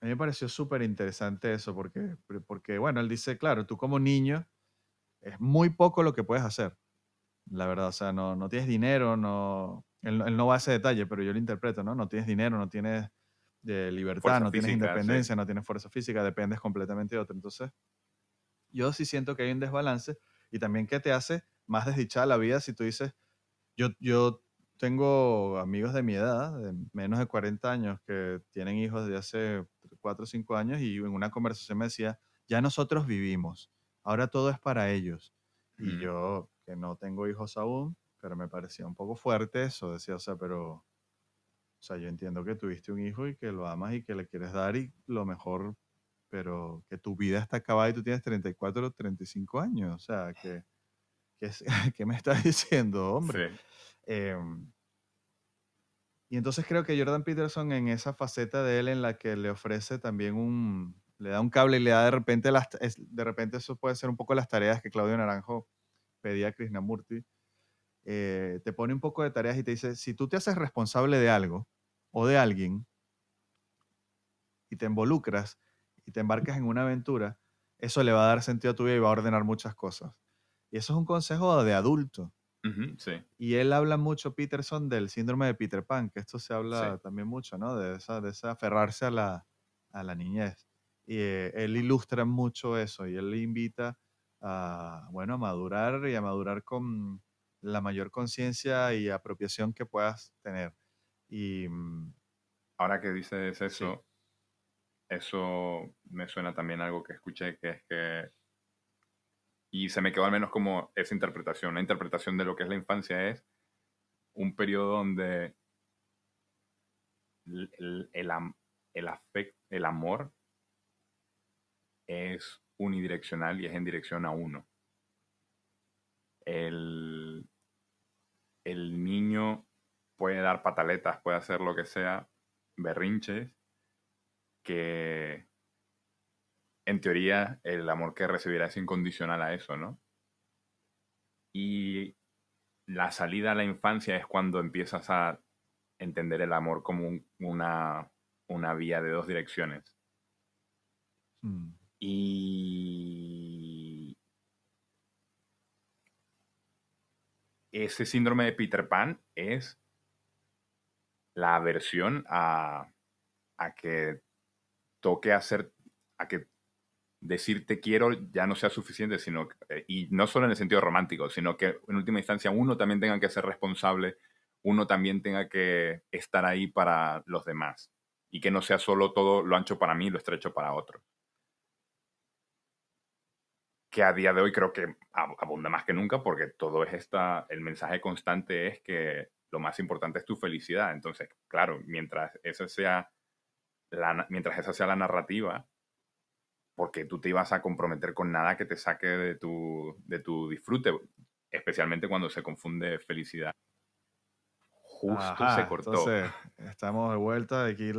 a mí me pareció súper interesante eso, porque, bueno, él dice, claro, tú como niño es muy poco lo que puedes hacer, la verdad. O sea, no tienes dinero, él no va a ese detalle, pero yo lo interpreto, ¿no? No tienes dinero, no tienes libertad, Fuerza no tienes física, sí. independencia, no tienes fuerza física, dependes completamente de otro. Entonces, yo sí siento que hay un desbalance y también que te hace más desdichada la vida si tú dices, yo tengo amigos de mi edad, de menos de 40 años, que tienen hijos de hace 4 o 5 años y en una conversación me decía, ya nosotros vivimos, ahora todo es para ellos. Y Ujú. yo, que no tengo hijos aún, pero me parecía un poco fuerte eso, decía, o sea, pero, o sea, yo entiendo que tuviste un hijo y que lo amas y que le quieres dar y lo mejor, pero que tu vida está acabada y tú tienes 34 o 35 años, o sea, ¿qué me estás diciendo, Sí. hombre? Em, y entonces creo que Jordan Peterson en esa faceta de él en la que le ofrece también le da un cable y le da de repente de repente eso puede ser un poco las tareas que Claudio Naranjo pedía a Krishnamurti, te pone un poco de tareas y te dice, si tú te haces responsable de algo o de alguien y te involucras y te embarcas en una aventura, eso le va a dar sentido a tu vida y va a ordenar muchas cosas. Y eso es un consejo de adulto. Ujú. Sí. Y él habla mucho, Peterson, del síndrome de Peter Pan, que esto se Sí. habla también mucho, ¿no? De esa aferrarse a la niñez. Y él ilustra mucho eso y él le invita a, bueno, a madurar y a madurar con la mayor conciencia y apropiación que puedas tener. Y Ahora que dices sí. eso, eso me suena también a algo que escuché, que es que, y se me quedó al menos como esa interpretación, una interpretación de lo que es la infancia es un periodo donde el amor es unidireccional y es en dirección a uno. El, el niño puede dar pataletas, puede hacer lo que sea, berrinches, que en teoría el amor que recibirá es incondicional a eso, ¿no? Y la salida a la infancia es cuando empiezas a entender el amor como una vía de dos direcciones. Mm. Y ese síndrome de Peter Pan es la aversión a que toque hacer, a que decir te quiero ya no sea suficiente, sino, y no solo en el sentido romántico, sino que en última instancia uno también tenga que ser responsable, uno también tenga que estar ahí para los demás y que no sea solo todo lo ancho para mí y lo estrecho para otro. Que a día de hoy creo que abunda más que nunca porque todo es el mensaje constante es que lo más importante es tu felicidad. Entonces, claro, mientras esa sea la narrativa, porque tú te ibas a comprometer con nada que te saque de tu disfrute, especialmente cuando se confunde felicidad. Justo se Ajá, cortó. entonces estamos de vuelta. Aquí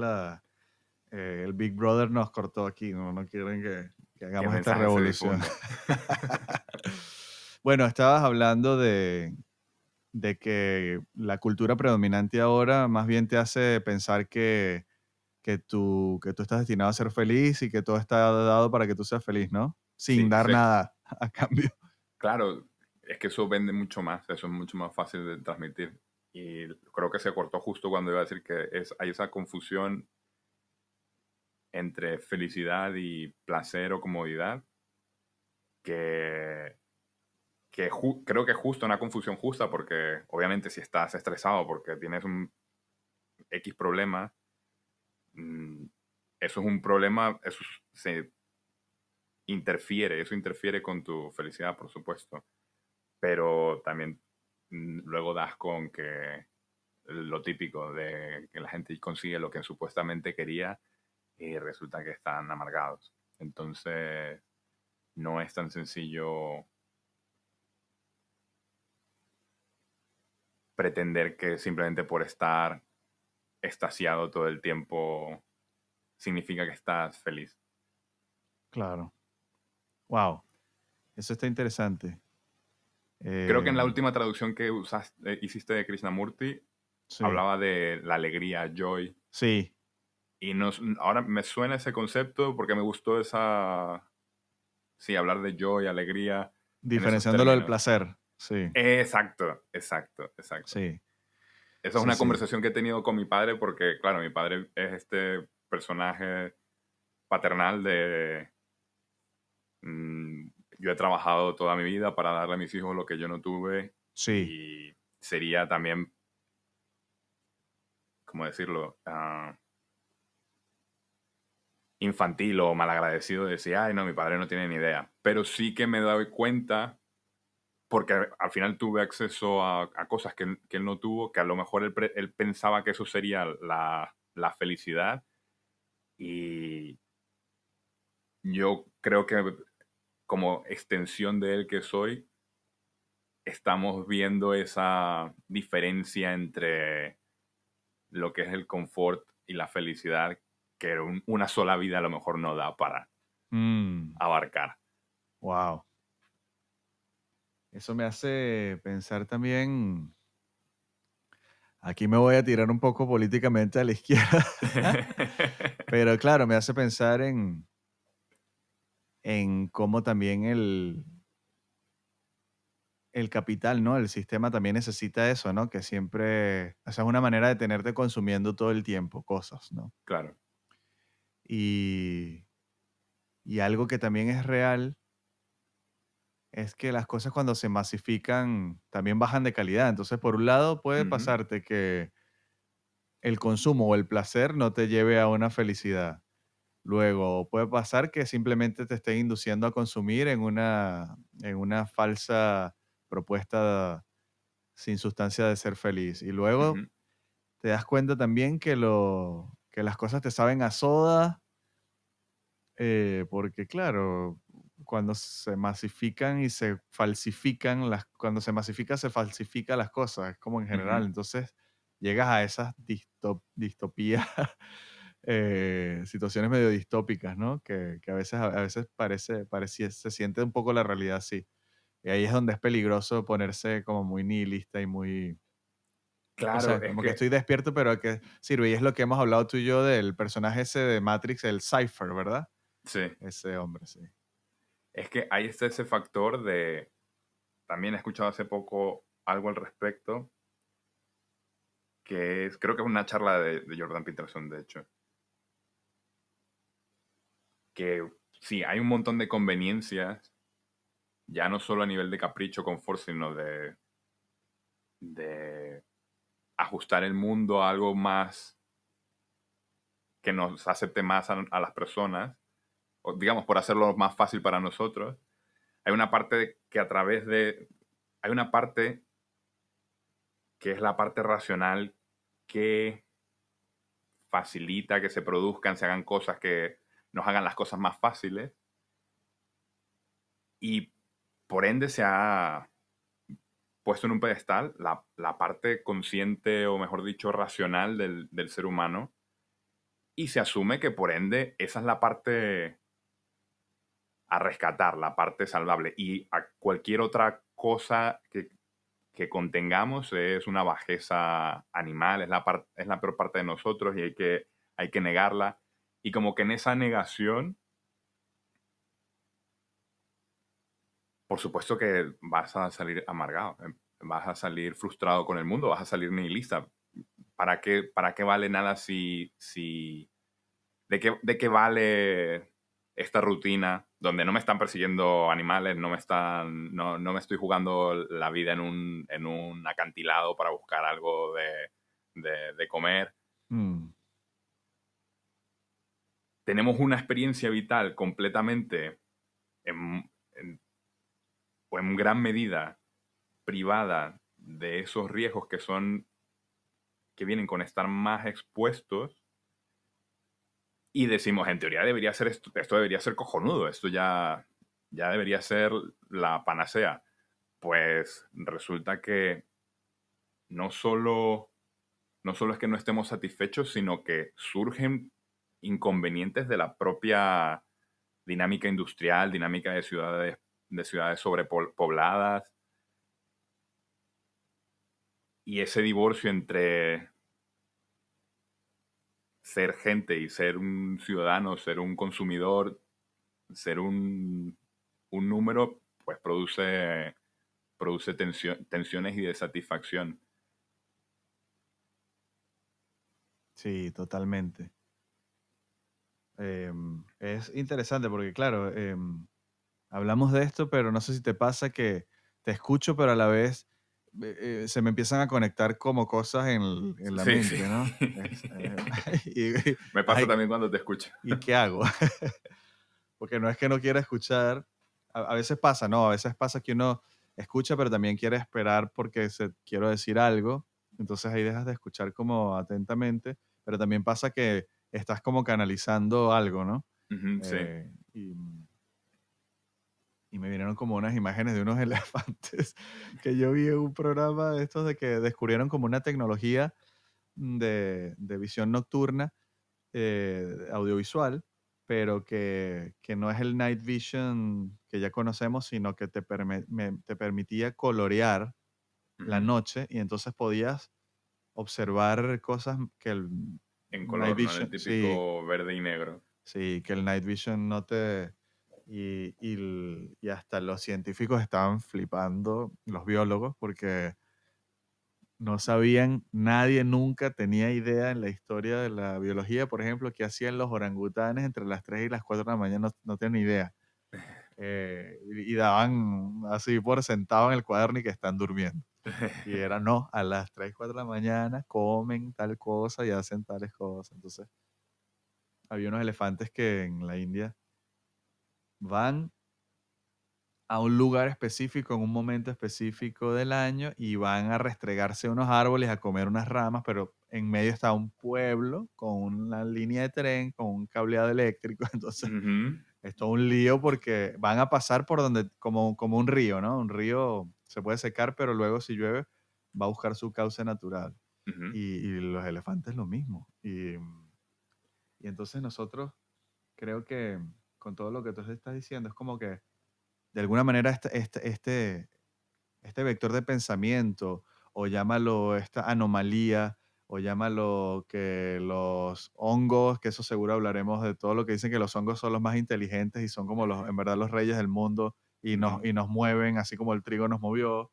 el Big Brother nos cortó aquí, no quieren que ¿Qué hagamos esta mensaje se revolución. difunde? Bueno, estabas hablando de que la cultura predominante ahora más bien te hace pensar que tú estás destinado a ser feliz y que todo está dado para que tú seas feliz, ¿no? Sin Sí, dar sé, nada a cambio. claro, es que eso vende mucho más, eso es mucho más fácil de transmitir. Y creo que se cortó justo cuando iba a decir que hay esa confusión entre felicidad y placer o comodidad que, creo que es justo una confusión justa porque obviamente si estás estresado porque tienes un X problema, mm, eso es un problema, eso interfiere con tu felicidad, por supuesto, pero también luego das con que lo típico de que la gente consigue lo que supuestamente quería y resulta que están amargados. Entonces, no es tan sencillo pretender que simplemente por estar extasiado todo el tiempo significa que estás feliz. Claro. Wow, eso está interesante. Creo que en la Eh, última traducción que hiciste de Krishnamurti, sí, hablaba de la alegría, joy, sí, y ahora me suena ese concepto porque me gustó sí, hablar de joy, alegría en esos diferenciándolo del términos. placer. Sí, Exacto, exacto, exacto. sí, Esa es sí, una sí. conversación que he tenido con mi padre porque, claro, mi padre es este personaje paternal de mm, yo he trabajado toda mi vida para darle a mis hijos lo que yo no tuve Sí, y sería también, ¿cómo decirlo? Infantil o malagradecido de decir, ay, no, mi padre no tiene ni idea. Pero sí que me doy cuenta, porque al final tuve acceso a cosas que él no tuvo, que a lo mejor él pensaba que eso sería la felicidad. Y yo creo que como extensión de él que soy, estamos viendo esa diferencia entre lo que es el confort y la felicidad que una sola vida a lo mejor no da para abarcar. wow. Eso me hace pensar también, aquí me voy a tirar un poco políticamente a la izquierda, pero claro, me hace pensar en cómo también el capital, ¿no? El sistema también necesita eso, ¿no? Que siempre, o sea, es una manera de tenerte consumiendo todo el tiempo cosas, ¿no? Claro. Y, y algo que también es real es que las cosas cuando se masifican también bajan de calidad. Entonces, por un lado, puede Ujú, pasarte que el consumo o el placer no te lleve a una felicidad. Luego, puede pasar que simplemente te estén induciendo a consumir en una falsa propuesta sin sustancia de ser feliz. Y luego ujú, te das cuenta también que las cosas te saben a soda, porque claro, cuando se masifican y se falsifican, cuando se masifica, se falsifica las cosas, es como en general. ujú. Entonces llegas a esas distopías, situaciones medio distópicas, ¿no? Que a veces se siente un poco la realidad así. Y ahí es donde es peligroso ponerse como muy nihilista y muy, o Claro, sea, es como que que estoy despierto, pero ¿a qué sirve? Y es lo que hemos hablado tú y yo del personaje ese de Matrix, el Cypher, ¿verdad? sí, Ese hombre, sí. es que ahí está ese factor de, también he escuchado hace poco algo al respecto, que es, creo que es una charla de Jordan Peterson, de hecho, que sí, hay un montón de conveniencias, ya no solo a nivel de capricho, confort, sino de ajustar el mundo a algo más que nos acepte más a las personas, o digamos, por hacerlo más fácil para nosotros. Hay una parte que a través de, hay una parte que es la parte racional que facilita que se produzcan, se hagan cosas que nos hagan las cosas más fáciles y por ende se ha puesto en un pedestal la parte consciente o mejor dicho racional del ser humano y se asume que por ende esa es la parte a rescatar, la parte salvable y a cualquier otra cosa que contengamos es una bajeza animal, es la peor parte de nosotros y hay que negarla. Y como que en esa negación, por supuesto que vas a salir amargado, vas a salir frustrado con el mundo, vas a salir nihilista. Para qué vale nada si de qué vale esta rutina donde no me están persiguiendo animales, no me estoy jugando la vida en un acantilado para buscar algo de comer? Mm, Tenemos una experiencia vital completamente en- o en gran medida privada de esos riesgos que vienen con estar más expuestos y decimos, en teoría debería ser esto debería ser cojonudo, ya debería ser la panacea. Pues resulta que no solo, no solo es que no estemos satisfechos, sino que surgen inconvenientes de la propia dinámica industrial, dinámica de ciudades sobrepobladas, y ese divorcio entre ser gente y ser un ciudadano, ser un consumidor, ser un número, pues produce tensiones y desatisfacción. sí, totalmente. Es interesante porque, claro, hablamos de esto, pero no sé si te pasa que te escucho, pero a la vez se me empiezan a conectar como cosas en la Sí, sí. mente, ¿no? Y, Me pasa ay, también cuando te escucho. ¿y qué hago? Porque no es que no quiera escuchar, a veces pasa, ¿no? A veces pasa que uno escucha, pero también quiere esperar porque quiero decir algo, entonces ahí dejas de escuchar como atentamente, pero también pasa que estás como canalizando algo, ¿no? Ujú, sí. Eh, y, y me vinieron como unas imágenes de unos elefantes que yo vi en un programa de estos de que descubrieron como una tecnología de visión nocturna audiovisual, pero que no es el night vision que ya conocemos, sino que te permitía colorear la Ujú. noche y entonces podías observar cosas que el En night color, ¿no? En el vision, sí, típico verde y negro. sí, que el night vision no te... y hasta los científicos estaban flipando, los biólogos, porque no sabían, nadie nunca tenía idea en la historia de la biología, por ejemplo, qué hacían los orangutanes entre las 3 y las 4 de la mañana, no tienen ni idea. Y daban así por sentado en el cuaderno y que están durmiendo. Y era, no, a las 3 4 de la mañana comen tal cosa y hacen tales cosas. Entonces, había unos elefantes que en la India van a un lugar específico, en un momento específico del año, y van a restregarse unos árboles, a comer unas ramas, pero en medio está un pueblo con una línea de tren, con un cableado eléctrico. Entonces, Ujú, es todo un lío porque van a pasar por donde, como un río, ¿no? Un río se puede secar, pero luego si llueve va a buscar su cauce natural. ujú, Y los elefantes lo mismo. Y entonces nosotros creo que con todo lo que tú estás diciendo, es como que de alguna manera este vector de pensamiento, o llámalo esta anomalía, o llámalo que los hongos, que eso seguro hablaremos de todo lo que dicen que los hongos son los más inteligentes y son como los, en verdad, los reyes del mundo ujú, y nos mueven así como el trigo nos movió.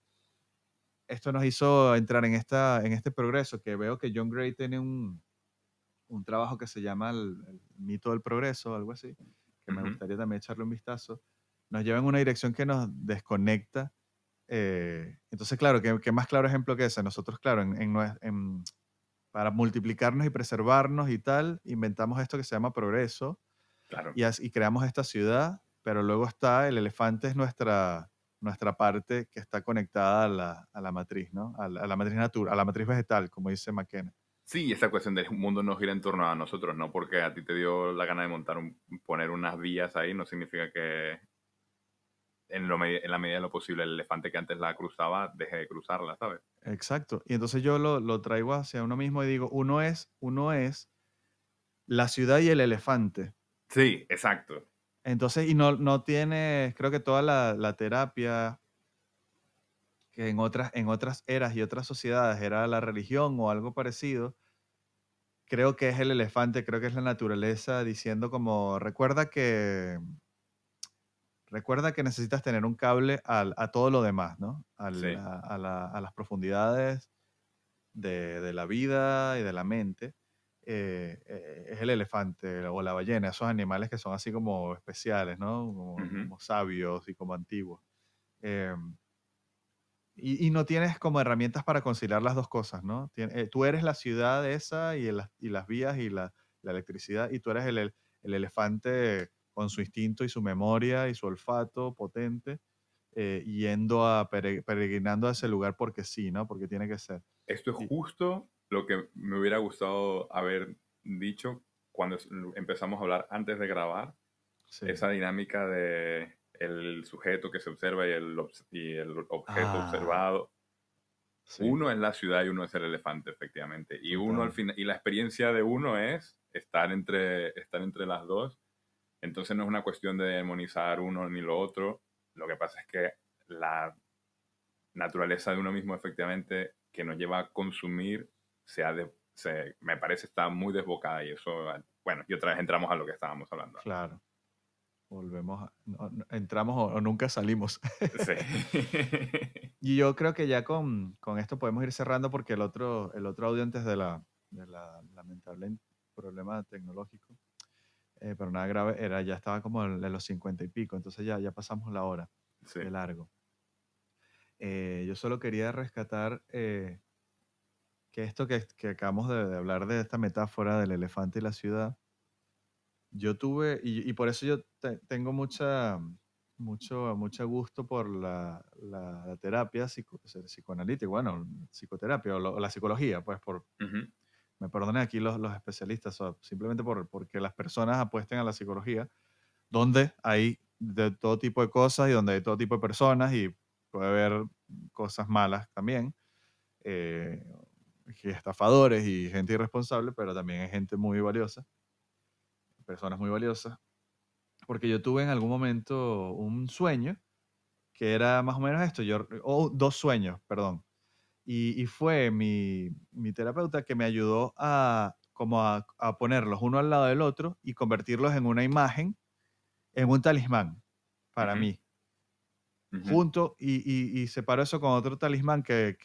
Esto nos hizo entrar en este progreso que veo que John Gray tiene un trabajo que se llama el mito del progreso, algo así, que me ujú. gustaría también echarle un vistazo. Nos lleva en una dirección que nos desconecta. Entonces, claro, ¿qué más claro ejemplo que ese? Nosotros, claro, para multiplicarnos y preservarnos y tal, inventamos esto que se llama progreso Claro. y creamos esta ciudad, pero luego está el elefante, es nuestra parte que está conectada a la matriz, ¿no? A la matriz natural, a la matriz vegetal, como dice McKenna. Sí, esa cuestión del mundo no gira en torno a nosotros, no porque a ti te dio la gana de poner unas vías ahí, no significa que en la medida de lo posible el elefante que antes la cruzaba deje de cruzarla, ¿sabes? Exacto. Y entonces yo lo traigo hacia uno mismo y digo, uno es la ciudad y el elefante. Sí, exacto. Entonces, y no tiene, creo que toda la terapia que en otras eras y otras sociedades era la religión o algo parecido, creo que es el elefante, creo que es la naturaleza diciendo como, recuerda que necesitas tener un cable a todo lo demás, ¿no? Sí. A las profundidades de la vida y de la mente. Es el elefante o la ballena, esos animales que son así como especiales, ¿no? Como, Ujú, como sabios y como antiguos. Em, y no tienes como herramientas para conciliar las dos cosas, ¿no? Tú eres la ciudad esa y las vías y la electricidad, y tú eres el elefante con su instinto y su memoria y su olfato potente, yendo peregrinando a ese lugar porque sí, ¿no? Porque tiene que ser. esto es Y, justo lo que me hubiera gustado haber dicho cuando empezamos a hablar antes de grabar, sí. esa dinámica de el sujeto que se observa y el objeto Ah, observado. sí, Uno es la ciudad y uno es el elefante, efectivamente. Y uno al total. final, y la experiencia de uno es estar entre las dos. Entonces no es una cuestión de demonizar uno ni lo otro. Lo que pasa es que la naturaleza de uno mismo, efectivamente, que nos lleva a consumir, me parece está muy desbocada y eso, bueno, y otra vez entramos a lo que estábamos hablando antes. Claro. Entramos o nunca salimos. Sí. Y yo creo que ya con esto podemos ir cerrando porque el otro audio antes de la lamentable problema tecnológico, pero nada grave, ya estaba como en los 50 y pico, entonces ya pasamos la hora Sí. de largo. Yo solo quería rescatar que esto que acabamos de hablar de esta metáfora del elefante y la ciudad, yo tuve, y por eso yo tengo mucho gusto por la terapia psicoanalítica, bueno, psicoterapia o la psicología, pues Ujú, me perdonen aquí los especialistas, o simplemente porque las personas apuesten a la psicología, donde hay de todo tipo de cosas y donde hay todo tipo de personas y puede haber cosas malas también, eh, y estafadores y gente irresponsable, pero también hay gente muy valiosa, personas muy valiosas. Porque yo tuve en algún momento un sueño que era más o menos esto, o dos sueños, perdón. Y fue mi terapeuta que me ayudó como a ponerlos uno al lado del otro y convertirlos en una imagen, en un talismán para ujú. mí. Ujú. junto y separo eso con otro talismán que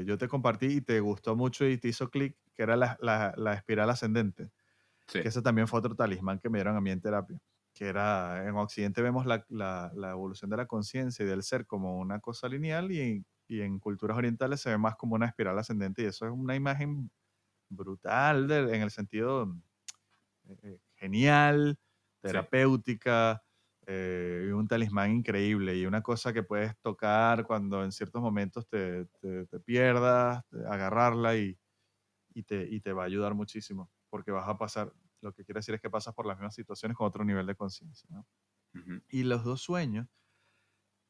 yo te compartí y te gustó mucho y te hizo clic, que era la espiral ascendente, Sí. que ese también fue otro talismán que me dieron a mí en terapia, que era, en Occidente vemos la evolución de la conciencia y del ser como una cosa lineal y en culturas orientales se ve más como una espiral ascendente y eso es una imagen brutal en el sentido genial, Sí. terapéutica, y un talismán increíble y una cosa que puedes tocar cuando en ciertos momentos te pierdas, agarrarla y te va a ayudar muchísimo, porque vas a pasar, lo que quiere decir es que pasas por las mismas situaciones con otro nivel de conciencia, ¿no? Ujú. Y los dos sueños,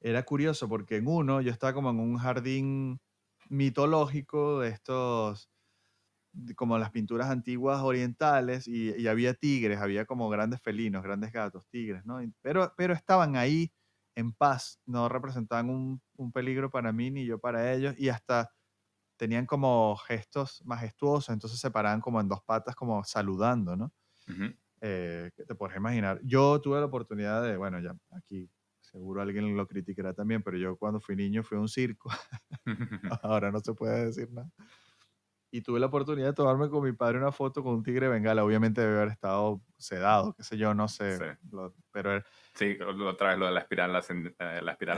era curioso porque en uno yo estaba como en un jardín mitológico de estos como las pinturas antiguas orientales y había tigres, había como grandes felinos, grandes gatos, tigres, ¿no? Pero estaban ahí en paz, no representaban un peligro para mí ni yo para ellos y hasta tenían como gestos majestuosos, entonces se paraban como en dos patas, como saludando, ¿no? Ujú. ¿Qué te puedes imaginar? Yo tuve la oportunidad de, bueno, ya aquí seguro alguien lo criticará también, pero yo cuando fui niño fui a un circo, ahora no se puede decir nada y tuve la oportunidad de tomarme con mi padre una foto con un tigre de bengala. Obviamente debe haber estado sedado, qué sé yo, no sé, Sí. pero era Sí, otra vez lo de la espiral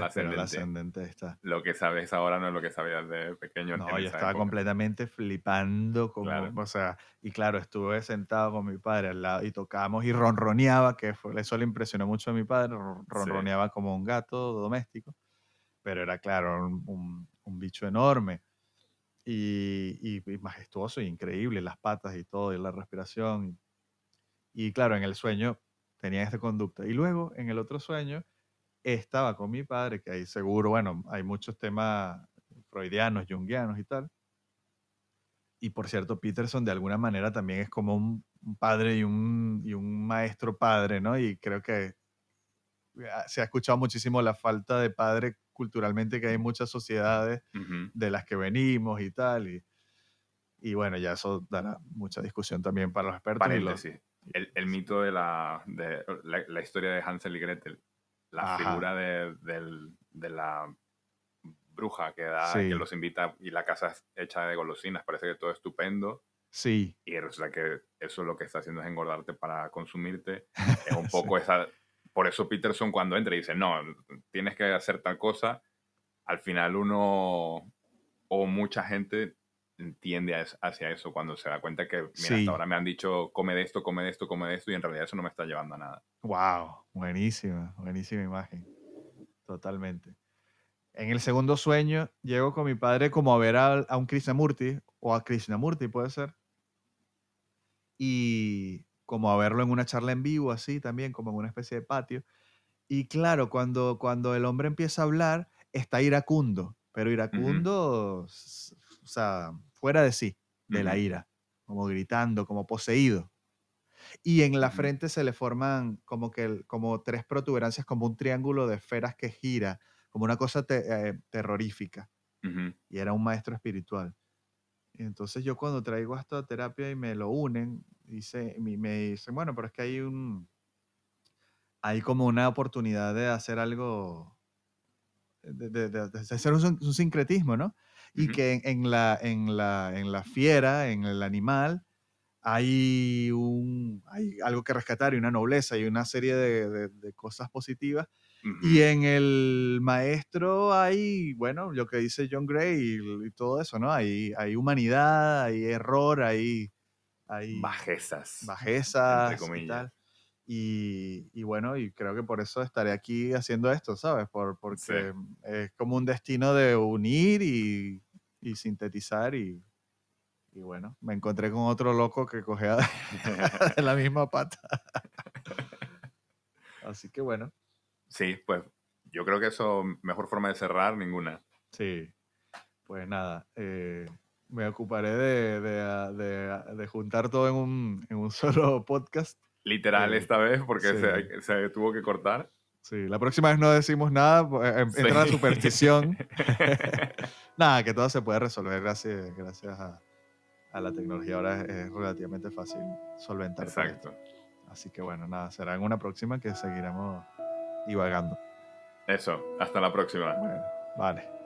espiral ascendente. ascendente está. Lo que sabes ahora no es lo que sabías de pequeño en No, yo esa estaba época. completamente flipando, como, Claro. o sea, y claro, estuve sentado con mi padre al lado y tocábamos y ronroneaba, eso le impresionó mucho a mi padre, Sí. ronroneaba como un gato doméstico, pero era claro, un bicho enorme y majestuoso y increíble, las patas y todo, y la respiración. Y claro, en el sueño tenía esta conducta. Y luego, en el otro sueño, estaba con mi padre, que ahí seguro, bueno, hay muchos temas freudianos, junguianos y tal. Y por cierto, Peterson de alguna manera también es como un padre y un maestro padre, ¿no? Y creo que se ha escuchado muchísimo la falta de padre culturalmente que hay en muchas sociedades Ujú. de las que venimos y tal. Y bueno, ya eso dará mucha discusión también para los expertos y los... Paréntesis. El mito de la historia de Hansel y Gretel. La Ajá, figura de la bruja que sí, los invita y la casa es hecha de golosinas. Parece que todo es estupendo. sí, Y resulta que eso lo que está haciendo es engordarte para consumirte. Es un sí. poco esa... Por eso Peterson cuando entra y dice, no, tienes que hacer tal cosa, al final uno o mucha gente tiende hacia eso cuando se da cuenta que, mira, hasta Sí, ahora me han dicho, come de esto, come de esto, come de esto, y en realidad eso no me está llevando a nada. wow, buenísima, buenísima imagen, totalmente. En el segundo sueño, llego con mi padre como a ver a un Krishnamurti, o a Krishnamurti puede ser, y como a verlo en una charla en vivo, así también, como en una especie de patio. Y claro, cuando el hombre empieza a hablar, está iracundo, pero Ujú, iracundo, o sea, fuera de sí, de la ujú, ira, como gritando, como poseído. Y en la ujú, frente se le forman como que como tres protuberancias, como un triángulo de esferas que gira, como una cosa terrorífica. ujú, Y era un maestro espiritual. Y entonces yo cuando traigo esto a terapia y me lo unen, me dicen, bueno, pero es que hay como una oportunidad de hacer algo, de hacer un sincretismo, ¿no? Y ujú, que en la fiera, en el animal, hay algo que rescatar y una nobleza y una serie de cosas positivas. Y ujú. en el maestro hay, bueno, lo que dice John Gray y todo eso, ¿no? Hay humanidad, hay error, hay Bajezas, entre bajezas y comillas. tal. Y bueno, y creo que por eso estaré aquí haciendo esto, ¿sabes? Sí. Porque es como un destino de unir y sintetizar y bueno, me encontré con otro loco que cogea de la misma pata. Así que bueno, Sí, pues yo creo que eso, mejor forma de cerrar, ninguna. sí, pues nada, me ocuparé de juntar todo en un solo podcast. Literal Eh, esta vez, porque sí, se tuvo que cortar. sí, la próxima vez no decimos nada, pues, Sí. entra la superstición. Nada, que todo se puede resolver gracias a la tecnología. Ahora es relativamente fácil solventar todo esto. Exacto. Así que bueno, nada, será en una próxima que seguiremos divagando. Eso, hasta la próxima. Bueno, vale.